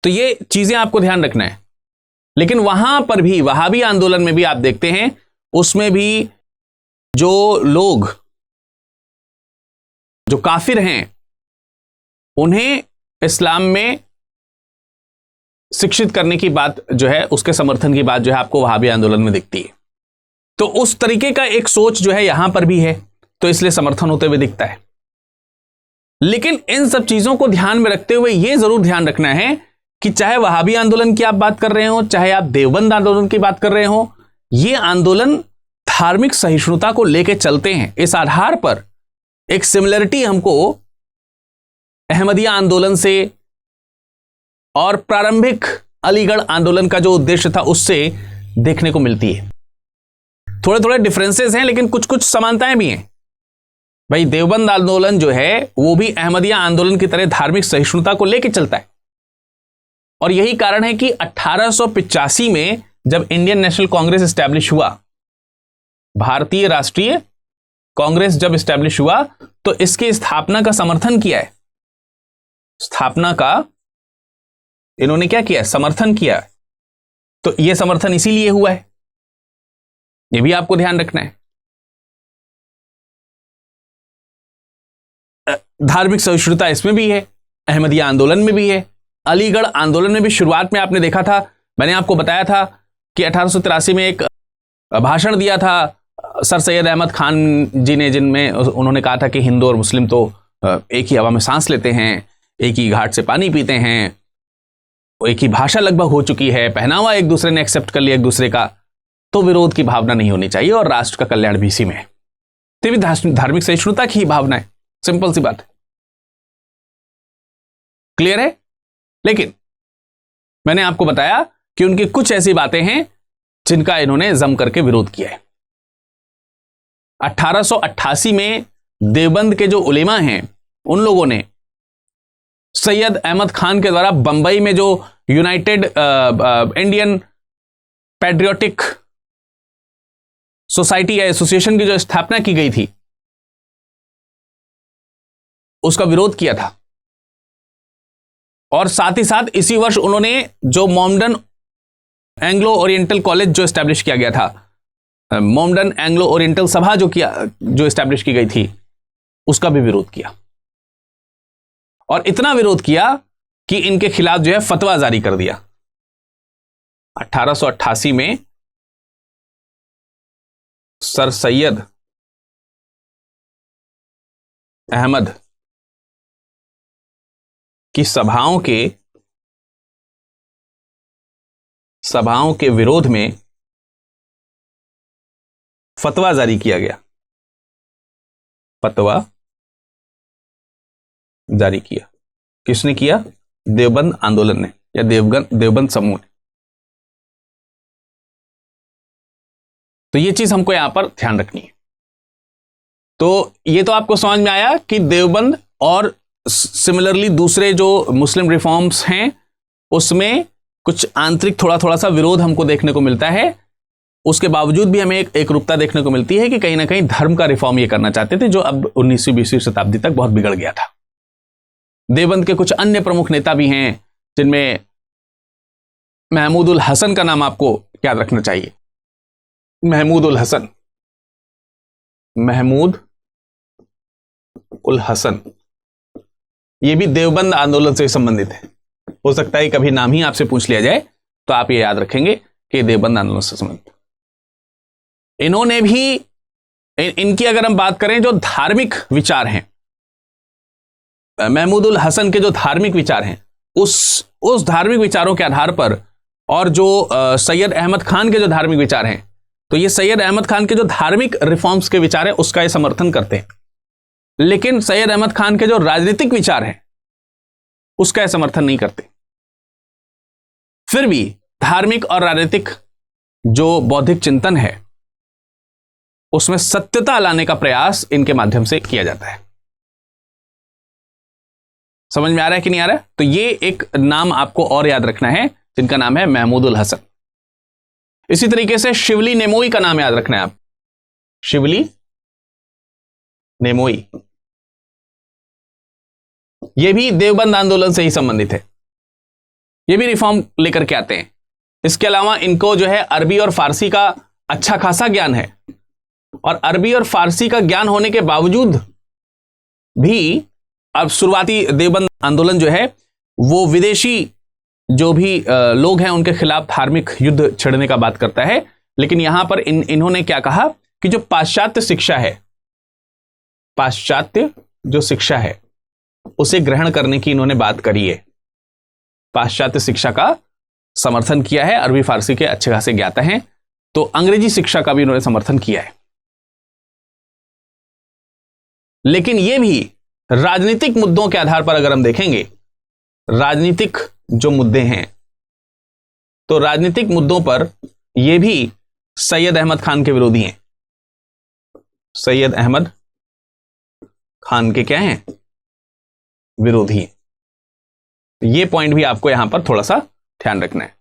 तो ये चीजें आपको ध्यान रखना है। लेकिन वहां पर भी वहाबी आंदोलन में भी आप देखते हैं, उसमें भी जो लोग जो काफिर हैं उन्हें इस्लाम में शिक्षित करने की बात जो है, उसके समर्थन की बात जो है आपको वहाबी आंदोलन में दिखती है। तो उस तरीके का एक सोच जो है यहां पर भी है, तो इसलिए समर्थन होते हुए दिखता है। लेकिन इन सब चीजों को ध्यान में रखते हुए यह जरूर ध्यान रखना है कि चाहे वहाबी आंदोलन की आप बात कर रहे हो, चाहे आप देवबंद आंदोलन की बात कर रहे हो, ये आंदोलन धार्मिक सहिष्णुता को लेकर चलते हैं। इस आधार पर एक सिमिलरिटी हमको अहमदिया आंदोलन से और प्रारंभिक अलीगढ़ आंदोलन का जो उद्देश्य था उससे देखने को मिलती है। थोड़े थोड़े डिफरेंसेस हैं लेकिन कुछ कुछ समानताएं भी हैं। भाई देवबंद आंदोलन जो है वो भी अहमदिया आंदोलन की तरह धार्मिक सहिष्णुता को लेकर चलता है। और यही कारण है कि 1885 में जब इंडियन नेशनल कांग्रेस एस्टैब्लिश हुआ, भारतीय राष्ट्रीय कांग्रेस जब एस्टैब्लिश हुआ, तो इसकी स्थापना का समर्थन किया है। स्थापना का इन्होंने क्या किया, समर्थन किया। तो यह समर्थन इसीलिए हुआ है, यह भी आपको ध्यान रखना है। धार्मिक सहिष्णुता इसमें भी है, अहमदिया आंदोलन में भी है, अलीगढ़ आंदोलन में भी। शुरुआत में आपने देखा था, मैंने आपको बताया था कि 1883 में एक भाषण दिया था सर सैयद अहमद खान जी ने, जिनमें उन्होंने कहा था कि हिंदू और मुस्लिम तो एक ही हवा में सांस लेते हैं, एक ही घाट से पानी पीते हैं, एक ही भाषा लगभग हो चुकी है, पहनावा एक दूसरे ने एक्सेप्ट कर लिया एक दूसरे का, तो विरोध की भावना नहीं होनी चाहिए और राष्ट्र का कल्याण भी इसी में है। तो भी धार्मिक सहिष्णुता की ही भावना है, सिंपल सी बात है। क्लियर है? लेकिन मैंने आपको बताया कि उनकी कुछ ऐसी बातें हैं जिनका इन्होंने जम करके विरोध किया है। 1888 में देवबंद के जो उलेमा हैं उन लोगों ने सैयद अहमद खान के द्वारा बंबई में जो यूनाइटेड इंडियन पैट्रियोटिक सोसाइटी या एसोसिएशन की जो स्थापना की गई थी उसका विरोध किया था। और साथ ही साथ इसी वर्ष उन्होंने जो मोमडन एंग्लो ओरिएंटल कॉलेज जो एस्टैब्लिश किया गया था, मोमडन एंग्लो ओरिएंटल सभा जो एस्टैब्लिश की गई थी, उसका भी विरोध किया। और इतना विरोध किया कि इनके खिलाफ जो है फतवा जारी कर दिया। 1888 में सर सैयद अहमद की सभाओं के विरोध में फतवा जारी किया गया। फतवा जारी किया किसने किया? देवबंद आंदोलन ने या देवबंद समूह ने। तो यह चीज हमको यहां पर ध्यान रखनी है। तो यह तो आपको समझ में आया कि देवबंद और सिमिलरली दूसरे जो मुस्लिम रिफॉर्म्स हैं उसमें कुछ आंतरिक थोड़ा सा विरोध हमको देखने को मिलता है। उसके बावजूद भी हमें एक रूपता देखने को मिलती है कि कहीं ना कहीं धर्म का रिफॉर्म ये करना चाहते थे, जो अब 19वीं 20वीं शताब्दी तक बहुत बिगड़ गया था। देवबंद के कुछ अन्य प्रमुख नेता भी हैं जिनमें महमूद उल हसन का नाम आपको याद रखना चाहिए। महमूद उल हसन ये भी देवबंद आंदोलन से संबंधित है। हो सकता है कभी नाम ही आपसे पूछ लिया जाए तो आप ये याद रखेंगे कि देवबंद आंदोलन से संबंधित। इन्होंने भी, इनकी अगर हम बात करें जो धार्मिक विचार हैं, महमूद उल हसन के जो धार्मिक विचार हैं, उस धार्मिक विचारों के आधार पर और जो सैयद अहमद खान के जो धार्मिक विचार हैं, तो ये सैयद अहमद खान के जो धार्मिक रिफॉर्म्स के विचार हैं उसका ये समर्थन करते हैं। लेकिन सैयद अहमद खान के जो राजनीतिक विचार हैं उसका ये समर्थन नहीं करते। फिर भी धार्मिक और राजनीतिक जो बौद्धिक चिंतन है उसमें सत्यता लाने का प्रयास इनके माध्यम से किया जाता है। समझ में आ रहा है कि नहीं आ रहा है? तो ये एक नाम आपको और याद रखना है जिनका नाम है महमूद उल हसन। इसी तरीके से शिवली नेमोई का नाम याद रखना है आप। शिवली नेमोई ये भी देवबंद आंदोलन से ही संबंधित है। ये भी रिफॉर्म लेकर के आते हैं। इसके अलावा इनको जो है अरबी और फारसी का अच्छा खासा ज्ञान है, और अरबी और फारसी का ज्ञान होने के बावजूद भी अब शुरुआती देवबंद आंदोलन जो है वो विदेशी जो भी लोग हैं उनके खिलाफ धार्मिक युद्ध छेड़ने का बात करता है। लेकिन यहां पर इन्होंने क्या कहा कि जो पाश्चात्य जो शिक्षा है उसे ग्रहण करने की इन्होंने बात करी है। पाश्चात्य शिक्षा का समर्थन किया है। अरबी फारसी के अच्छे खासे ज्ञाता हैं, तो अंग्रेजी शिक्षा का भी इन्होंने समर्थन किया है। लेकिन यह भी राजनीतिक मुद्दों के आधार पर अगर हम देखेंगे, राजनीतिक जो मुद्दे हैं, तो राजनीतिक मुद्दों पर यह भी सैयद अहमद खान के विरोधी हैं। सैयद अहमद खान के क्या हैं? विरोधी हैं। यह पॉइंट भी आपको यहां पर थोड़ा सा ध्यान रखना है।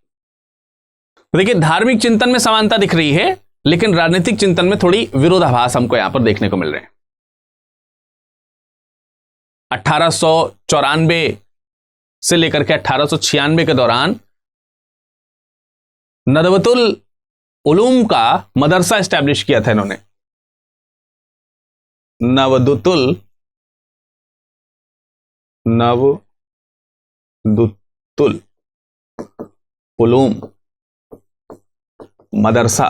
देखिए, धार्मिक चिंतन में समानता दिख रही है, लेकिन राजनीतिक चिंतन में थोड़ी विरोधाभास हमको यहां पर देखने को मिल रहे हैं। 1894 से लेकर के 1896 के दौरान नदवतुल उलूम का मदरसा एस्टैब्लिश किया था इन्होंने। नवदुतुल उलूम मदरसा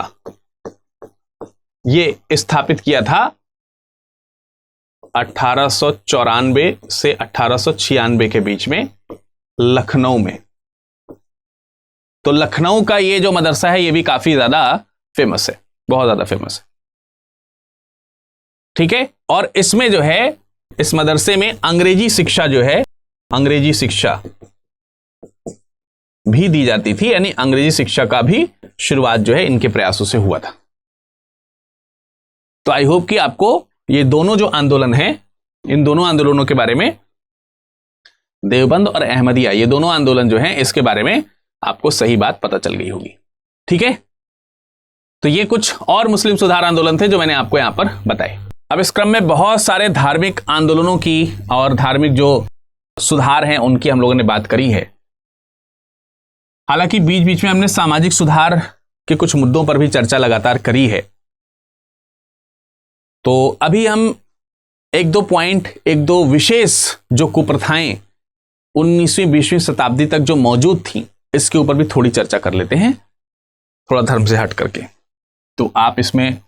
ये स्थापित किया था 1894 से 1896 के बीच में लखनऊ में। तो लखनऊ का ये जो मदरसा है ये भी काफी ज्यादा फेमस है, बहुत ज्यादा फेमस है। ठीक है, और इसमें जो है इस मदरसे में अंग्रेजी शिक्षा जो है, अंग्रेजी शिक्षा भी दी जाती थी, यानी अंग्रेजी शिक्षा का भी शुरुआत जो है इनके प्रयासों से हुआ था। तो आई होप कि आपको ये दोनों जो आंदोलन हैं, इन दोनों आंदोलनों के बारे में, देवबंद और अहमदिया, ये दोनों आंदोलन जो हैं इसके बारे में आपको सही बात पता चल गई होगी। ठीक है, तो ये कुछ और मुस्लिम सुधार आंदोलन थे जो मैंने आपको यहां पर बताए। अब इस क्रम में बहुत सारे धार्मिक आंदोलनों की और धार्मिक जो सुधार हैं उनकी हम लोगों ने बात करी है। हालांकि बीच बीच में हमने सामाजिक सुधार के कुछ मुद्दों पर भी चर्चा लगातार करी है। तो अभी हम एक दो विशेष जो कुप्रथाएं 19वीं 20वीं शताब्दी तक जो मौजूद थी इसके ऊपर भी थोड़ी चर्चा कर लेते हैं, थोड़ा धर्म से हट करके। तो आप इसमें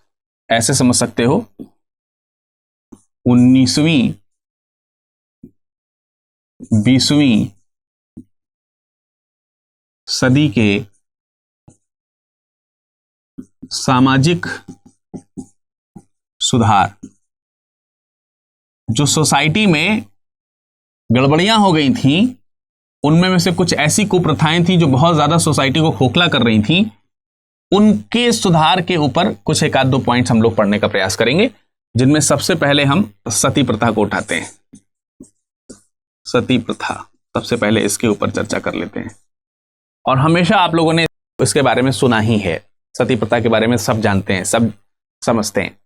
ऐसे समझ सकते हो, 19वीं 20वीं सदी के सामाजिक सुधार, जो सोसाइटी में गड़बड़ियां हो गई थी, उनमें में से कुछ ऐसी कुप्रथाएं थी जो बहुत ज्यादा सोसाइटी को खोखला कर रही थी, उनके सुधार के ऊपर कुछ एक आध दो पॉइंट्स हम लोग पढ़ने का प्रयास करेंगे, जिनमें सबसे पहले हम सती प्रथा को उठाते हैं। सती प्रथा सबसे पहले इसके ऊपर चर्चा कर लेते हैं। और हमेशा आप लोगों ने इसके बारे में सुना ही है, सती प्रथा के बारे में सब जानते हैं, सब समझते हैं।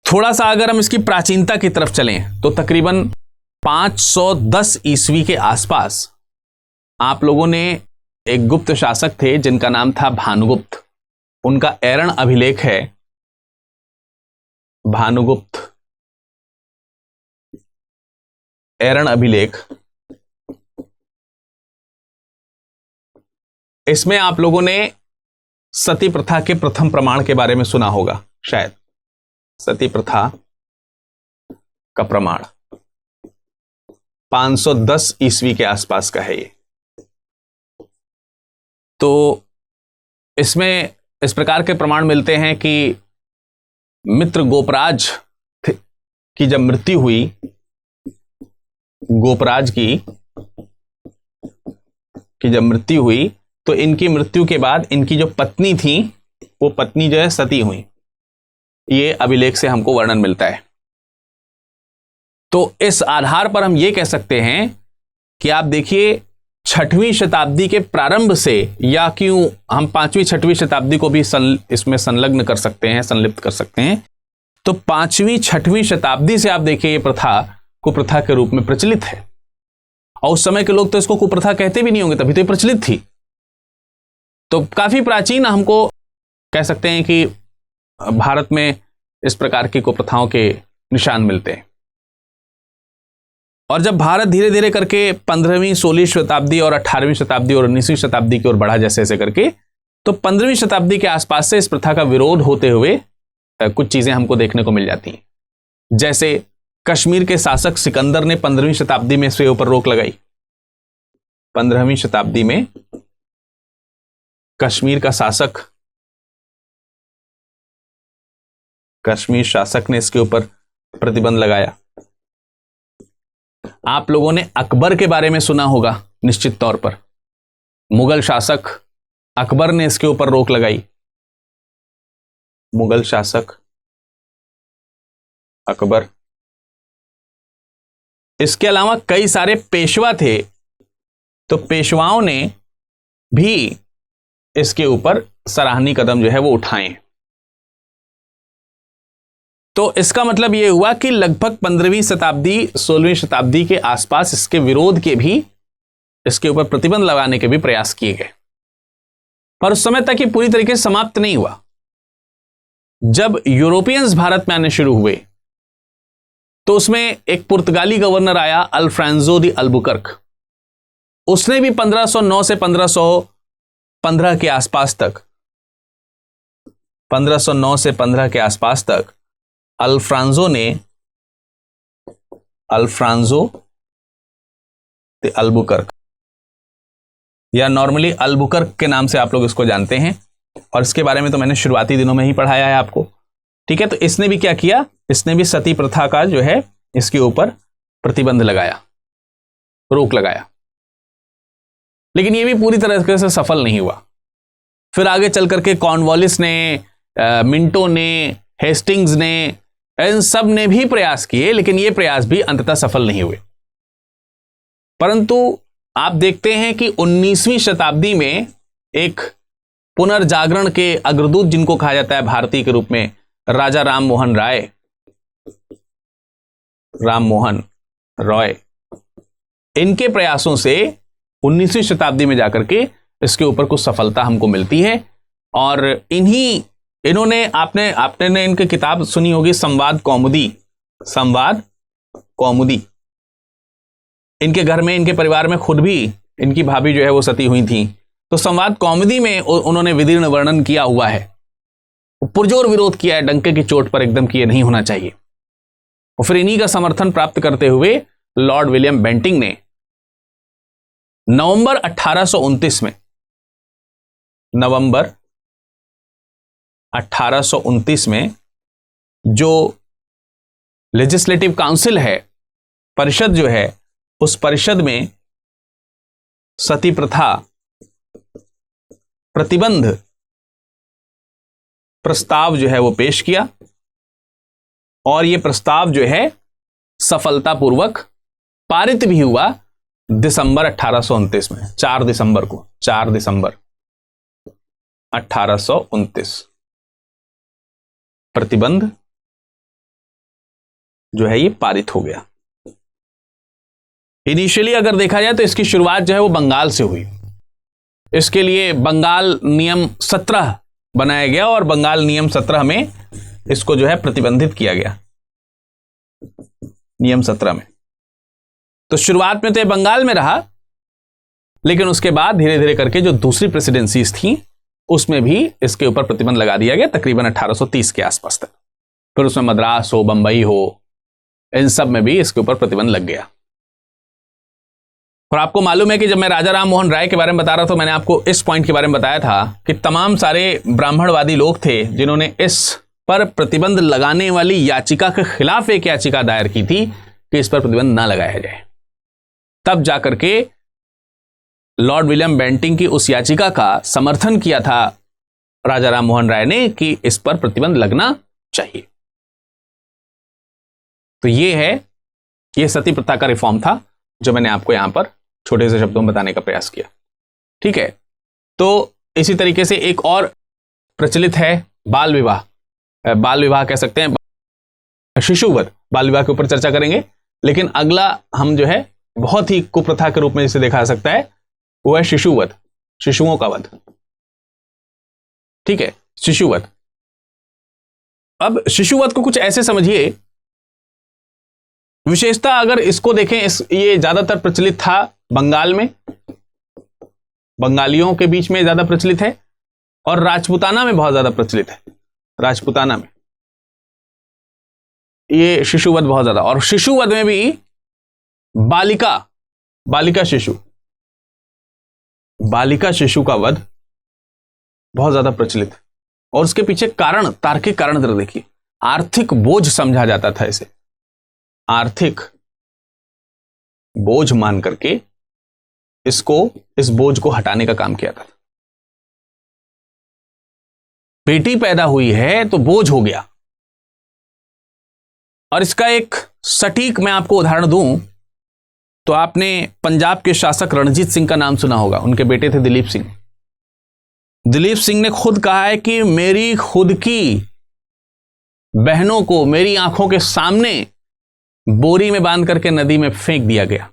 थोड़ा सा अगर हम इसकी प्राचीनता की तरफ चलें तो तकरीबन 510 ईस्वी के आसपास आप लोगों ने, एक गुप्त शासक थे जिनका नाम था भानुगुप्त, उनका एरण अभिलेख है, भानुगुप्त एरण अभिलेख। इसमें आप लोगों ने सती प्रथा के प्रथम प्रमाण के बारे में सुना होगा शायद। सती प्रथा का प्रमाण 510 ईस्वी के आसपास का है ये। तो इसमें इस प्रकार के प्रमाण मिलते हैं कि मित्र गोपराज की जब मृत्यु हुई, गोपराज की जब मृत्यु हुई, तो इनकी मृत्यु के बाद इनकी जो पत्नी थी वो पत्नी जो है सती हुई, ये अभिलेख से हमको वर्णन मिलता है। तो इस आधार पर हम ये कह सकते हैं कि आप देखिए 6वीं शताब्दी के प्रारंभ से, या क्यों हम 5वीं 6वीं शताब्दी को भी इसमें संलग्न कर सकते हैं, संलिप्त कर सकते हैं। तो 5वीं 6वीं शताब्दी से आप देखिए ये प्रथा कुप्रथा के रूप में प्रचलित है, और उस समय के लोग तो इसको कुप्रथा कहते भी नहीं होंगे, तभी तो ये प्रचलित थी। तो काफी प्राचीन हमको कह सकते हैं कि भारत में इस प्रकार की कुप्रथाओं के निशान मिलते हैं। और जब भारत धीरे धीरे करके 15वीं 16वीं शताब्दी और 18वीं शताब्दी और 19वीं शताब्दी की ओर बढ़ा जैसे जैसे करके, तो 15वीं शताब्दी के आसपास से इस प्रथा का विरोध होते हुए कुछ चीजें हमको देखने को मिल जाती हैं। जैसे कश्मीर के शासक सिकंदर ने 15वीं शताब्दी में इसके ऊपर रोक लगाई। 15वीं शताब्दी में कश्मीर का शासक, कश्मीर शासक ने इसके ऊपर प्रतिबंध लगाया। आप लोगों ने अकबर के बारे में सुना होगा निश्चित तौर पर, मुगल शासक अकबर ने इसके ऊपर रोक लगाई। मुगल शासक अकबर। इसके अलावा कई सारे पेशवा थे, तो पेशवाओं ने भी इसके ऊपर सराहनीय कदम जो है वो उठाए। तो इसका मतलब यह हुआ कि लगभग 15वीं शताब्दी 16वीं शताब्दी के आसपास इसके विरोध के भी, इसके ऊपर प्रतिबंध लगाने के भी प्रयास किए गए, पर उस समय तक ये पूरी तरीके से समाप्त नहीं हुआ। जब यूरोपियंस भारत में आने शुरू हुए तो उसमें एक पुर्तगाली गवर्नर आया, अल्फ्रांसो दी अल्बुकर्क। उसने भी 1509 से 1515 के आसपास तक, 1509 से 15 के आसपास तक अल्फ्रांसो द अल्बुकर्क या नॉर्मली अल्बुकर्क के नाम से आप लोग इसको जानते हैं, और इसके बारे में तो मैंने शुरुआती दिनों में ही पढ़ाया है आपको। ठीक है, तो इसने भी क्या किया, इसने भी सती प्रथा का जो है इसके ऊपर प्रतिबंध लगाया, रोक लगाया, लेकिन ये भी पूरी तरह से सफल नहीं हुआ। फिर आगे चल करके कॉर्नवालिस ने, मिंटो ने, हेस्टिंग्स ने, इन सब ने भी प्रयास किए, लेकिन ये प्रयास भी अंततः सफल नहीं हुए। परंतु आप देखते हैं कि 19वीं शताब्दी में एक पुनर्जागरण के अग्रदूत जिनको कहा जाता है भारतीय के रूप में, राजा राम मोहन रॉय, इनके प्रयासों से 19वीं शताब्दी में जाकर के इसके ऊपर कुछ सफलता हमको मिलती है। और इन्होंने आपने इनकी किताब सुनी होगी, संवाद कौमुदी। इनके घर में, इनके परिवार में खुद भी इनकी भाभी जो है वो सती हुई थी, तो संवाद कौमुदी में उन्होंने विदीर्ण वर्णन किया हुआ है, पुरजोर विरोध किया है डंके की चोट पर एकदम कि ये नहीं होना चाहिए। और फिर इन्हीं का समर्थन प्राप्त करते हुए लॉर्ड विलियम बेंटिंग ने नवंबर 1829 में जो लेजिस्लेटिव काउंसिल है, परिषद जो है, उस परिषद में सती प्रथा प्रतिबंध प्रस्ताव जो है वो पेश किया, और ये प्रस्ताव जो है सफलतापूर्वक पारित भी हुआ दिसंबर 1829 में, 4 दिसंबर 1829 प्रतिबंध जो है ये पारित हो गया। इनिशियली अगर देखा जाए तो इसकी शुरुआत जो है वो बंगाल से हुई। इसके लिए बंगाल नियम 17 बनाया गया, और बंगाल नियम 17 में इसको जो है प्रतिबंधित किया गया, नियम 17 में। तो शुरुआत में तो ये बंगाल में रहा, लेकिन उसके बाद धीरे धीरे करके जो दूसरी प्रेसिडेंसीज थी उसमें भी इसके ऊपर प्रतिबंध लगा दिया गया, तकरीबन 1830 के आसपास तक। फिर उसमें मद्रास हो, बंबई हो, इन सब में भी इसके ऊपर प्रतिबंध लग गया। और आपको मालूम है कि जब मैं राजा राम मोहन राय के बारे में बता रहा था, मैंने आपको इस पॉइंट के बारे में बताया था कि तमाम सारे ब्राह्मणवादी लोग थे जिन्होंने इस पर प्रतिबंध लगाने वाली याचिका के खिलाफ एक याचिका दायर की थी कि इस पर प्रतिबंध ना लगाया जाए। तब जाकर के लॉर्ड विलियम बेंटिंग की उस याचिका का समर्थन किया था राजा राम मोहन राय ने कि इस पर प्रतिबंध लगना चाहिए। तो ये सती प्रथा का रिफॉर्म था जो मैंने आपको यहां पर छोटे से शब्दों में बताने का प्रयास किया। ठीक है, तो इसी तरीके से एक और प्रचलित है बाल विवाह कह सकते हैं, शिशुवध। बाल विवाह के ऊपर चर्चा करेंगे, लेकिन अगला हम जो है बहुत ही कुप्रथा के रूप में जिसे देखा जा सकता है वो है शिशुवध, शिशुओं का वध। ठीक है, शिशुवध। अब शिशुवध को कुछ ऐसे समझिए, विशेषता अगर इसको देखें, ये ज्यादातर प्रचलित था बंगाल में, बंगालियों के बीच में ज्यादा प्रचलित है, और राजपूताना में बहुत ज्यादा प्रचलित है। राजपूताना में ये शिशुवध बहुत ज्यादा, और शिशुवध में भी बालिका शिशु का वध बहुत ज्यादा प्रचलित है। और उसके पीछे कारण, तार्किक कारण जरा देखिए। आर्थिक बोझ समझा जाता था इसे, आर्थिक बोझ मान करके इस बोझ को हटाने का काम किया था। बेटी पैदा हुई है तो बोझ हो गया। और इसका एक सटीक मैं आपको उदाहरण दूं तो आपने पंजाब के शासक रणजीत सिंह का नाम सुना होगा। उनके बेटे थे दिलीप सिंह। दिलीप सिंह ने खुद कहा है कि मेरी खुद की बहनों को मेरी आंखों के सामने बोरी में बांध करके नदी में फेंक दिया गया।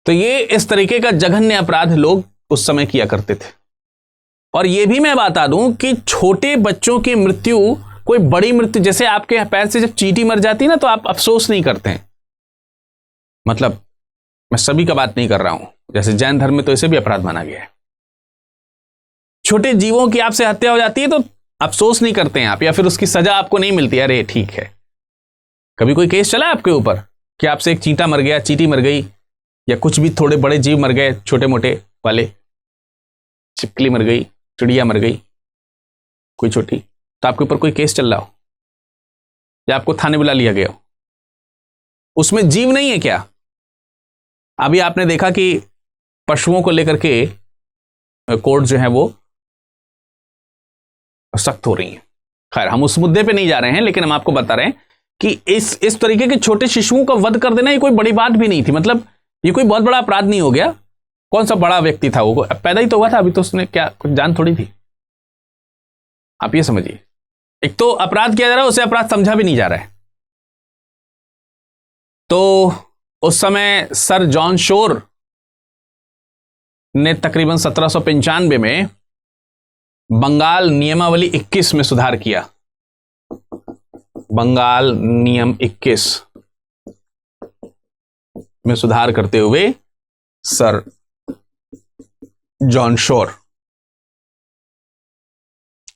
तो ये इस तरीके का जघन्य अपराध लोग उस समय किया करते थे। और ये भी मैं बता दूं कि छोटे बच्चों की मृत्यु कोई बड़ी मृत्यु, जैसे आपके पैर से जब चींटी मर जाती है ना तो आप अफसोस नहीं करते हैं। मतलब मैं सभी का बात नहीं कर रहा हूं, जैसे जैन धर्म में तो इसे भी अपराध माना गया है। छोटे जीवों की आपसे हत्या हो जाती है तो अफसोस नहीं करते हैं आप, या फिर उसकी सजा आपको नहीं मिलती, अरे ठीक है। कभी कोई केस चला आपके ऊपर कि आपसे एक चींटा मर गया, चींटी मर गई, या कुछ भी थोड़े बड़े जीव मर गए, छोटे मोटे वाले, छिपकली मर गई, चिड़िया मर गई कोई छोटी, तो आपके ऊपर कोई केस चल रहा हो या आपको थाने बुला लिया गया हो, उसमें जीव नहीं है क्या? अभी आपने देखा कि पशुओं को लेकर के कोर्ट जो है वो सख्त हो रही है। खैर, हम उस मुद्दे पे नहीं जा रहे हैं, लेकिन हम आपको बता रहे हैं कि इस तरीके के छोटे शिशुओं का वध कर देना ये कोई बड़ी बात भी नहीं थी। मतलब ये कोई बहुत बड़ा अपराध नहीं हो गया। कौन सा बड़ा व्यक्ति था वो, पैदा ही तो हुआ था अभी, तो उसने क्या कुछ जान थोड़ी थी। आप ये समझिए, एक तो अपराध किया जा रहा है, उसे अपराध समझा भी नहीं जा रहा है। तो उस समय सर जॉन शोर ने तकरीबन 1795 में बंगाल नियमावली 21 में सुधार किया। बंगाल नियम 21 में सुधार करते हुए सर जॉन शोर,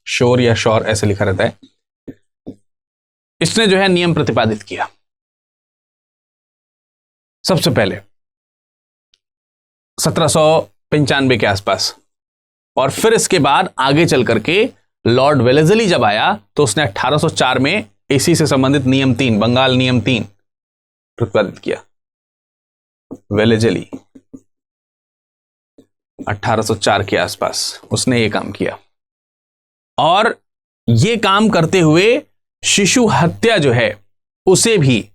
शोर या शोर ऐसे लिखा रहता है, इसने जो है नियम प्रतिपादित किया सबसे पहले 1795 के आसपास। और फिर इसके बाद आगे चल करके लॉर्ड वेलेजली जब आया तो उसने 1804 में इसी से संबंधित नियम 3, बंगाल नियम 3 प्रतिपादित किया। वेलेजली 1804 के आसपास उसने ये काम किया, और ये काम करते हुए शिशु हत्या जो है उसे भी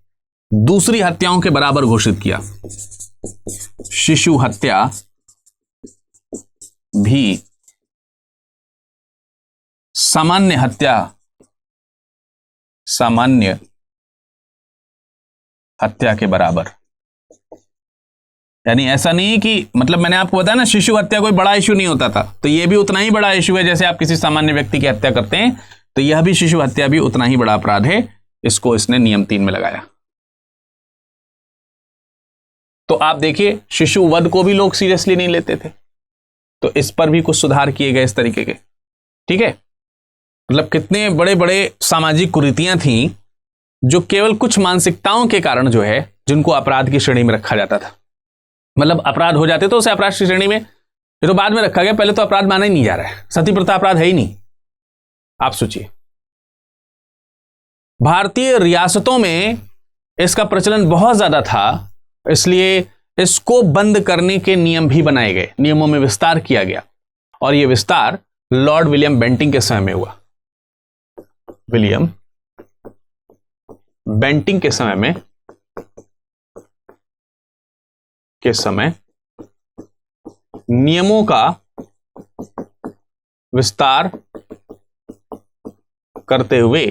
दूसरी हत्याओं के बराबर घोषित किया। शिशु हत्या भी सामान्य हत्या के बराबर। यानी ऐसा नहीं कि, मतलब मैंने आपको बताया ना, शिशु हत्या कोई बड़ा इशू नहीं होता था, तो यह भी उतना ही बड़ा इशू है जैसे आप किसी सामान्य व्यक्ति की हत्या करते हैं, तो यह भी शिशु हत्या भी उतना ही बड़ा अपराध है। इसको इसने नियम 3 में लगाया। तो आप देखिए, शिशु वध को भी लोग सीरियसली नहीं लेते थे, तो इस पर भी कुछ सुधार किए गए इस तरीके के। ठीक है, मतलब कितने बड़े बड़े सामाजिक कुरीतियां थीं जो केवल कुछ मानसिकताओं के कारण जो है जिनको अपराध की श्रेणी में रखा जाता था। मतलब अपराध हो जाते तो उसे अपराध की श्रेणी में, ये तो बाद में रखा गया, पहले तो अपराध माना ही नहीं जा रहा है। सती प्रथा अपराध है ही नहीं। आप सोचिए, भारतीय रियासतों में इसका प्रचलन बहुत ज्यादा था, इसलिए इसको बंद करने के नियम भी बनाए गए, नियमों में विस्तार किया गया, और यह विस्तार लॉर्ड विलियम बेंटिंग के समय में हुआ। विलियम बेंटिंग के समय नियमों का विस्तार करते हुए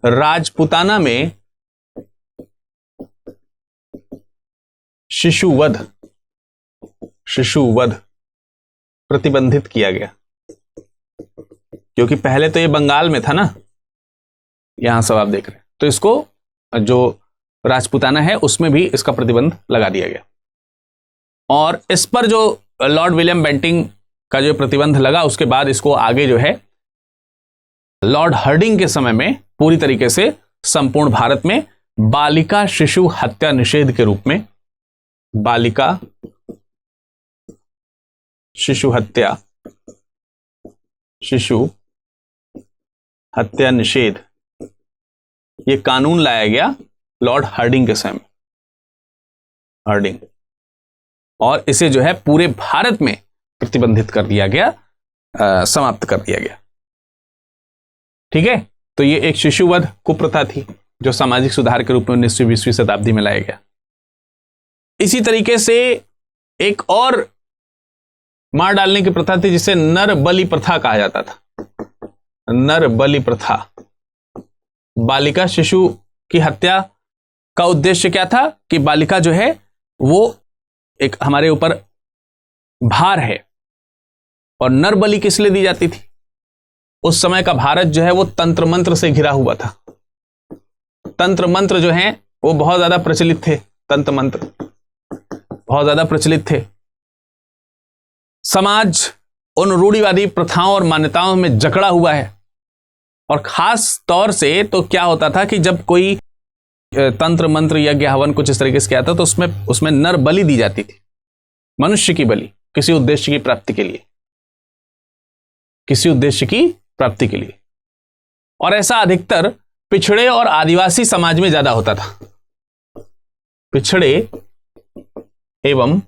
राजपुताना में शिशुवध प्रतिबंधित किया गया। क्योंकि पहले तो ये बंगाल में था ना, यहां सब आप देख रहे हैं, तो इसको जो राजपुताना है उसमें भी इसका प्रतिबंध लगा दिया गया। और इस पर जो लॉर्ड विलियम बेंटिंग का जो प्रतिबंध लगा, उसके बाद इसको आगे जो है लॉर्ड हर्डिंग के समय में पूरी तरीके से संपूर्ण भारत में बालिका शिशु हत्या निषेध के रूप में, बालिका शिशु हत्या निषेध, ये कानून लाया गया लॉर्ड हार्डिंग के समय में। हार्डिंग, और इसे जो है पूरे भारत में प्रतिबंधित कर दिया गया, समाप्त कर दिया गया। ठीक है, तो ये एक शिशुवध कुप्रथा थी जो सामाजिक सुधार के रूप में 19वीं 20वीं शताब्दी में लाया गया। इसी तरीके से एक और मार डालने की प्रथा थी जिसे नर बलि प्रथा कहा जाता था। नर बलि प्रथा, बालिका शिशु की हत्या का उद्देश्य क्या था कि बालिका जो है वो एक हमारे ऊपर भार है, और नर बलि किस लिए दी जाती थी? उस समय का भारत जो है वो तंत्र मंत्र से घिरा हुआ था। तंत्र मंत्र जो हैं वो बहुत ज्यादा प्रचलित थे, तंत्र मंत्र बहुत ज्यादा प्रचलित थे। समाज उन रूढ़िवादी प्रथाओं और मान्यताओं में जकड़ा हुआ है, और खास तौर से तो क्या होता था कि जब कोई तंत्र मंत्र यज्ञ हवन कुछ इस तरीके से किया था, तो उसमें नर बलि दी जाती थी, मनुष्य की बलि, किसी उद्देश्य की प्राप्ति के लिए, किसी उद्देश्य की प्राप्ति के लिए। और ऐसा अधिकतर पिछड़े और आदिवासी समाज में ज्यादा होता था। पिछड़े एवं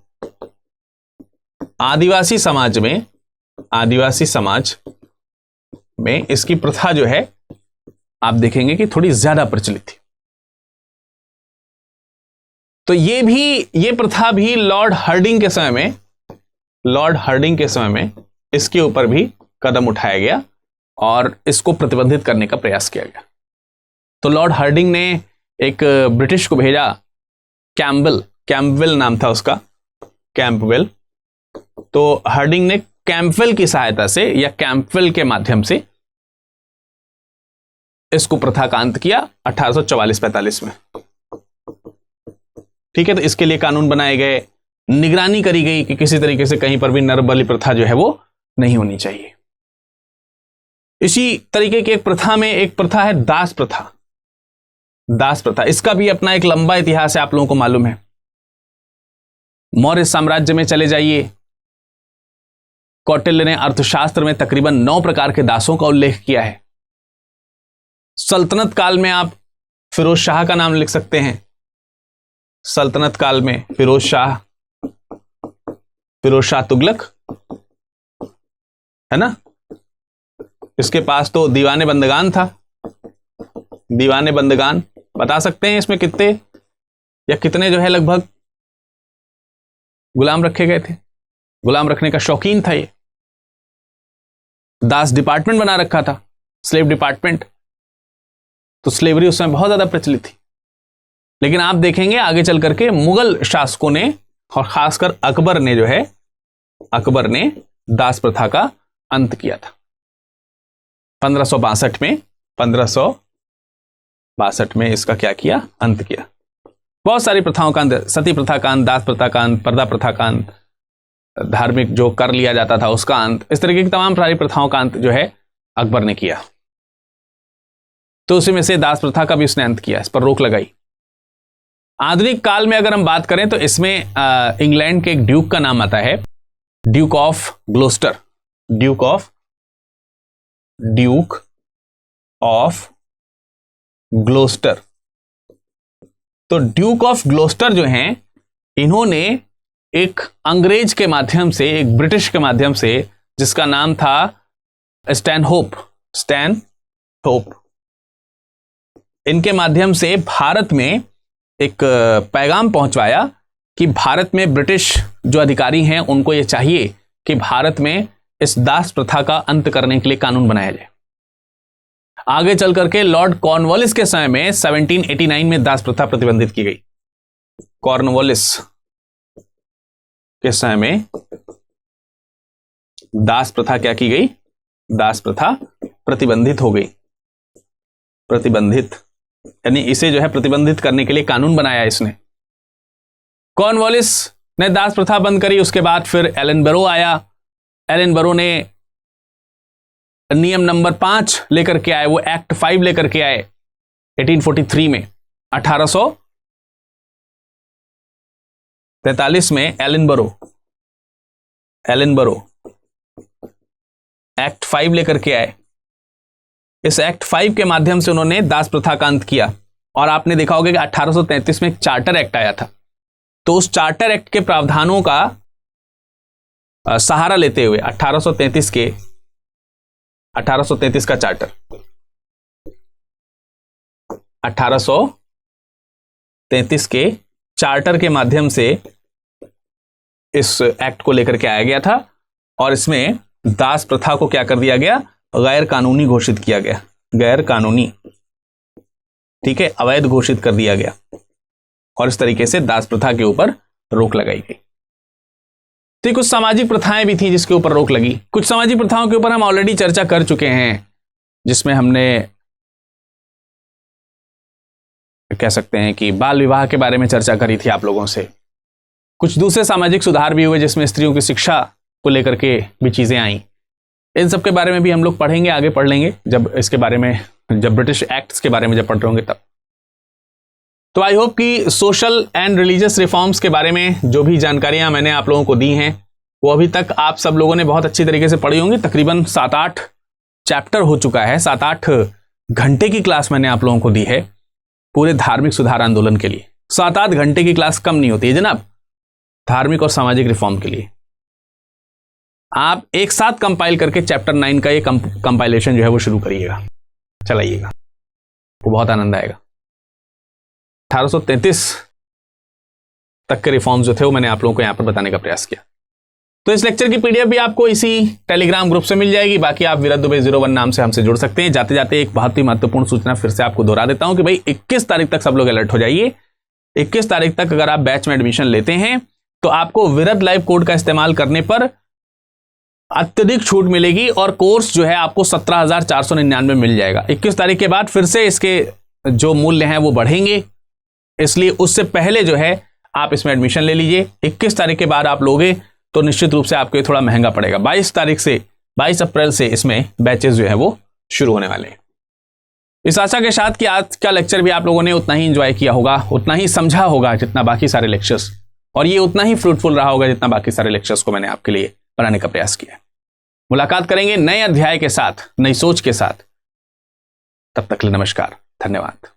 आदिवासी समाज में इसकी प्रथा जो है आप देखेंगे कि थोड़ी ज्यादा प्रचलित थी। तो ये प्रथा भी लॉर्ड हार्डिंग के समय में इसके ऊपर भी कदम उठाया गया और इसको प्रतिबंधित करने का प्रयास किया गया। तो लॉर्ड हार्डिंग ने एक ब्रिटिश को भेजा, कैंपबेल नाम था उसका, कैंपबेल। तो हार्डिंग ने कैंपबेल की सहायता से या कैंपबेल के माध्यम से इसको प्रथा का अंत किया 1844-45 में। ठीक है, तो इसके लिए कानून बनाए गए, निगरानी करी गई कि किसी तरीके से कहीं पर भी नर बलि प्रथा जो है वो नहीं होनी चाहिए। इसी तरीके की एक प्रथा है दास प्रथा। दास प्रथा, इसका भी अपना एक लंबा इतिहास है, आप लोगों को मालूम है। मौर्य साम्राज्य में चले जाइए, कौटिल्य ने अर्थशास्त्र में तकरीबन 9 प्रकार के दासों का उल्लेख किया है। सल्तनत काल में आप फिरोज शाह का नाम लिख सकते हैं। सल्तनत काल में फिरोज शाह तुगलक, है ना। इसके पास तो दीवाने बंदगान था। दीवाने बंदगान बता सकते हैं इसमें कितने जो है लगभग गुलाम रखे गए थे। गुलाम रखने का शौकीन था ये। दास डिपार्टमेंट बना रखा था, स्लेव डिपार्टमेंट। तो स्लेवरी उस समय बहुत ज्यादा प्रचलित थी। लेकिन आप देखेंगे आगे चल करके मुगल शासकों ने और खासकर अकबर ने दास प्रथा का अंत किया था 1562 में इसका क्या किया, अंत किया। बहुत सारी प्रथाओं का अंत, सती प्रथा का अंत, दास प्रथा का अंत, पर्दा प्रथा का अंत, धार्मिक जो कर लिया जाता था उसका अंत, इस तरीके की तमाम सारी प्रथाओं का अंत जो है अकबर ने किया। तो उसी में से दास प्रथा का भी उसने अंत किया, इस पर रोक लगाई। आधुनिक काल में अगर हम बात करें तो इसमें इंग्लैंड के एक ड्यूक का नाम आता है, Duke of Gloucester. Duke of Gloucester. तो ड्यूक ऑफ ग्लोस्टर जो हैं, इन्होंने एक अंग्रेज के माध्यम से, एक ब्रिटिश के माध्यम से, जिसका नाम था स्टैनहोप, इनके माध्यम से भारत में एक पैगाम पहुंचवाया कि भारत में ब्रिटिश जो अधिकारी हैं उनको यह चाहिए कि भारत में इस दास प्रथा का अंत करने के लिए कानून बनाया जाए। आगे चल करके लॉर्ड कॉर्नवालिस के समय में 1789 में दास प्रथा प्रतिबंधित की गई। कॉर्नवालिस के समय में दास प्रथा क्या की गई, दास प्रथा प्रतिबंधित हो गई। प्रतिबंधित यानी इसे जो है प्रतिबंधित करने के लिए कानून बनाया इसने। कॉर्नवालिस ने दास प्रथा बंद करी। उसके बाद फिर एलन बैरो आया। एलन बैरो ने नियम नंबर 5 लेकर के आए, वो एक्ट 5 लेकर के आए 1843 में। 1843 में एलन बैरो एक्ट 5 लेकर के आए। इस एक्ट 5 के माध्यम से उन्होंने दास प्रथा का अंत किया। और आपने देखा होगा कि 1833 में एक चार्टर एक्ट आया था। तो उस चार्टर एक्ट के प्रावधानों का सहारा लेते हुए 1833 का चार्टर, 1833 के चार्टर के माध्यम से इस एक्ट को लेकर के आया गया था। और इसमें दास प्रथा को क्या कर दिया गया, गैर कानूनी घोषित किया गया। गैर कानूनी, ठीक है, अवैध घोषित कर दिया गया। और इस तरीके से दास प्रथा के ऊपर रोक लगाई गई। तो कुछ सामाजिक प्रथाएं भी थी जिसके ऊपर रोक लगी। कुछ सामाजिक प्रथाओं के ऊपर हम ऑलरेडी चर्चा कर चुके हैं, जिसमें हमने कह सकते हैं कि बाल विवाह के बारे में चर्चा करी थी आप लोगों से। कुछ दूसरे सामाजिक सुधार भी हुए जिसमें स्त्रियों की शिक्षा को लेकर के भी चीजें आई। इन सब के बारे में भी हम लोग पढ़ेंगे, आगे पढ़ लेंगे जब इसके बारे में, जब ब्रिटिश एक्ट्स के बारे में जब पढ़ रहे होंगे तब। तो आई होप कि सोशल एंड रिलीजियस रिफॉर्म्स के बारे में जो भी जानकारियां मैंने आप लोगों को दी हैं वो अभी तक आप सब लोगों ने बहुत अच्छी तरीके से पढ़ी होंगी। तकरीबन 7-8 चैप्टर हो चुका है, 7-8 घंटे की क्लास मैंने आप लोगों को दी है पूरे धार्मिक सुधार आंदोलन के लिए। 7-8 घंटे की क्लास कम नहीं होती है जनाब धार्मिक और सामाजिक रिफॉर्म के लिए। आप एक साथ कंपाइल करके चैप्टर 9 का ये कंपाइलेशन जो है वो शुरू करिएगा, चलाइएगा, वो बहुत आनंद आएगा। 1833 तक के रिफॉर्म्स जो थे वो मैंने आप लोगों को यहां पर बताने का प्रयास किया। तो इस लेक्चर की पीडीएफ भी आपको इसी टेलीग्राम ग्रुप से मिल जाएगी। बाकी आप विराट दुबे 01 नाम से हमसे जुड़ सकते हैं। जाते जाते एक बहुत ही महत्वपूर्ण सूचना फिर से आपको दोहरा देता हूं कि भाई 21 तारीख तक सब लोग अलर्ट हो जाइए। 21 तारीख तक अगर आप बैच में एडमिशन लेते हैं तो आपको विराट लाइव कोड का इस्तेमाल करने पर अत्यधिक छूट मिलेगी और कोर्स जो है आपको 17,499 मिल जाएगा। 21 तारीख के बाद फिर से इसके जो मूल्य हैं वो बढ़ेंगे, इसलिए उससे पहले जो है आप इसमें एडमिशन ले लीजिए। 21 तारीख के बाद आप लोगे तो निश्चित रूप से आपको ये थोड़ा महंगा पड़ेगा। 22 अप्रैल से इसमें बैचेस जो है वो शुरू होने वाले हैं। इस आशा के साथ कि आज का लेक्चर भी आप लोगों ने उतना ही एंजॉय किया होगा, उतना ही समझा होगा जितना बाकी सारे लेक्चर्स, और ये उतना ही फ्रूटफुल रहा होगा जितना बाकी सारे लेक्चर्स को मैंने आपके लिए बनाने का प्रयास किया। मुलाकात करेंगे नए अध्याय के साथ, नई सोच के साथ। तब तक के लिए नमस्कार, धन्यवाद।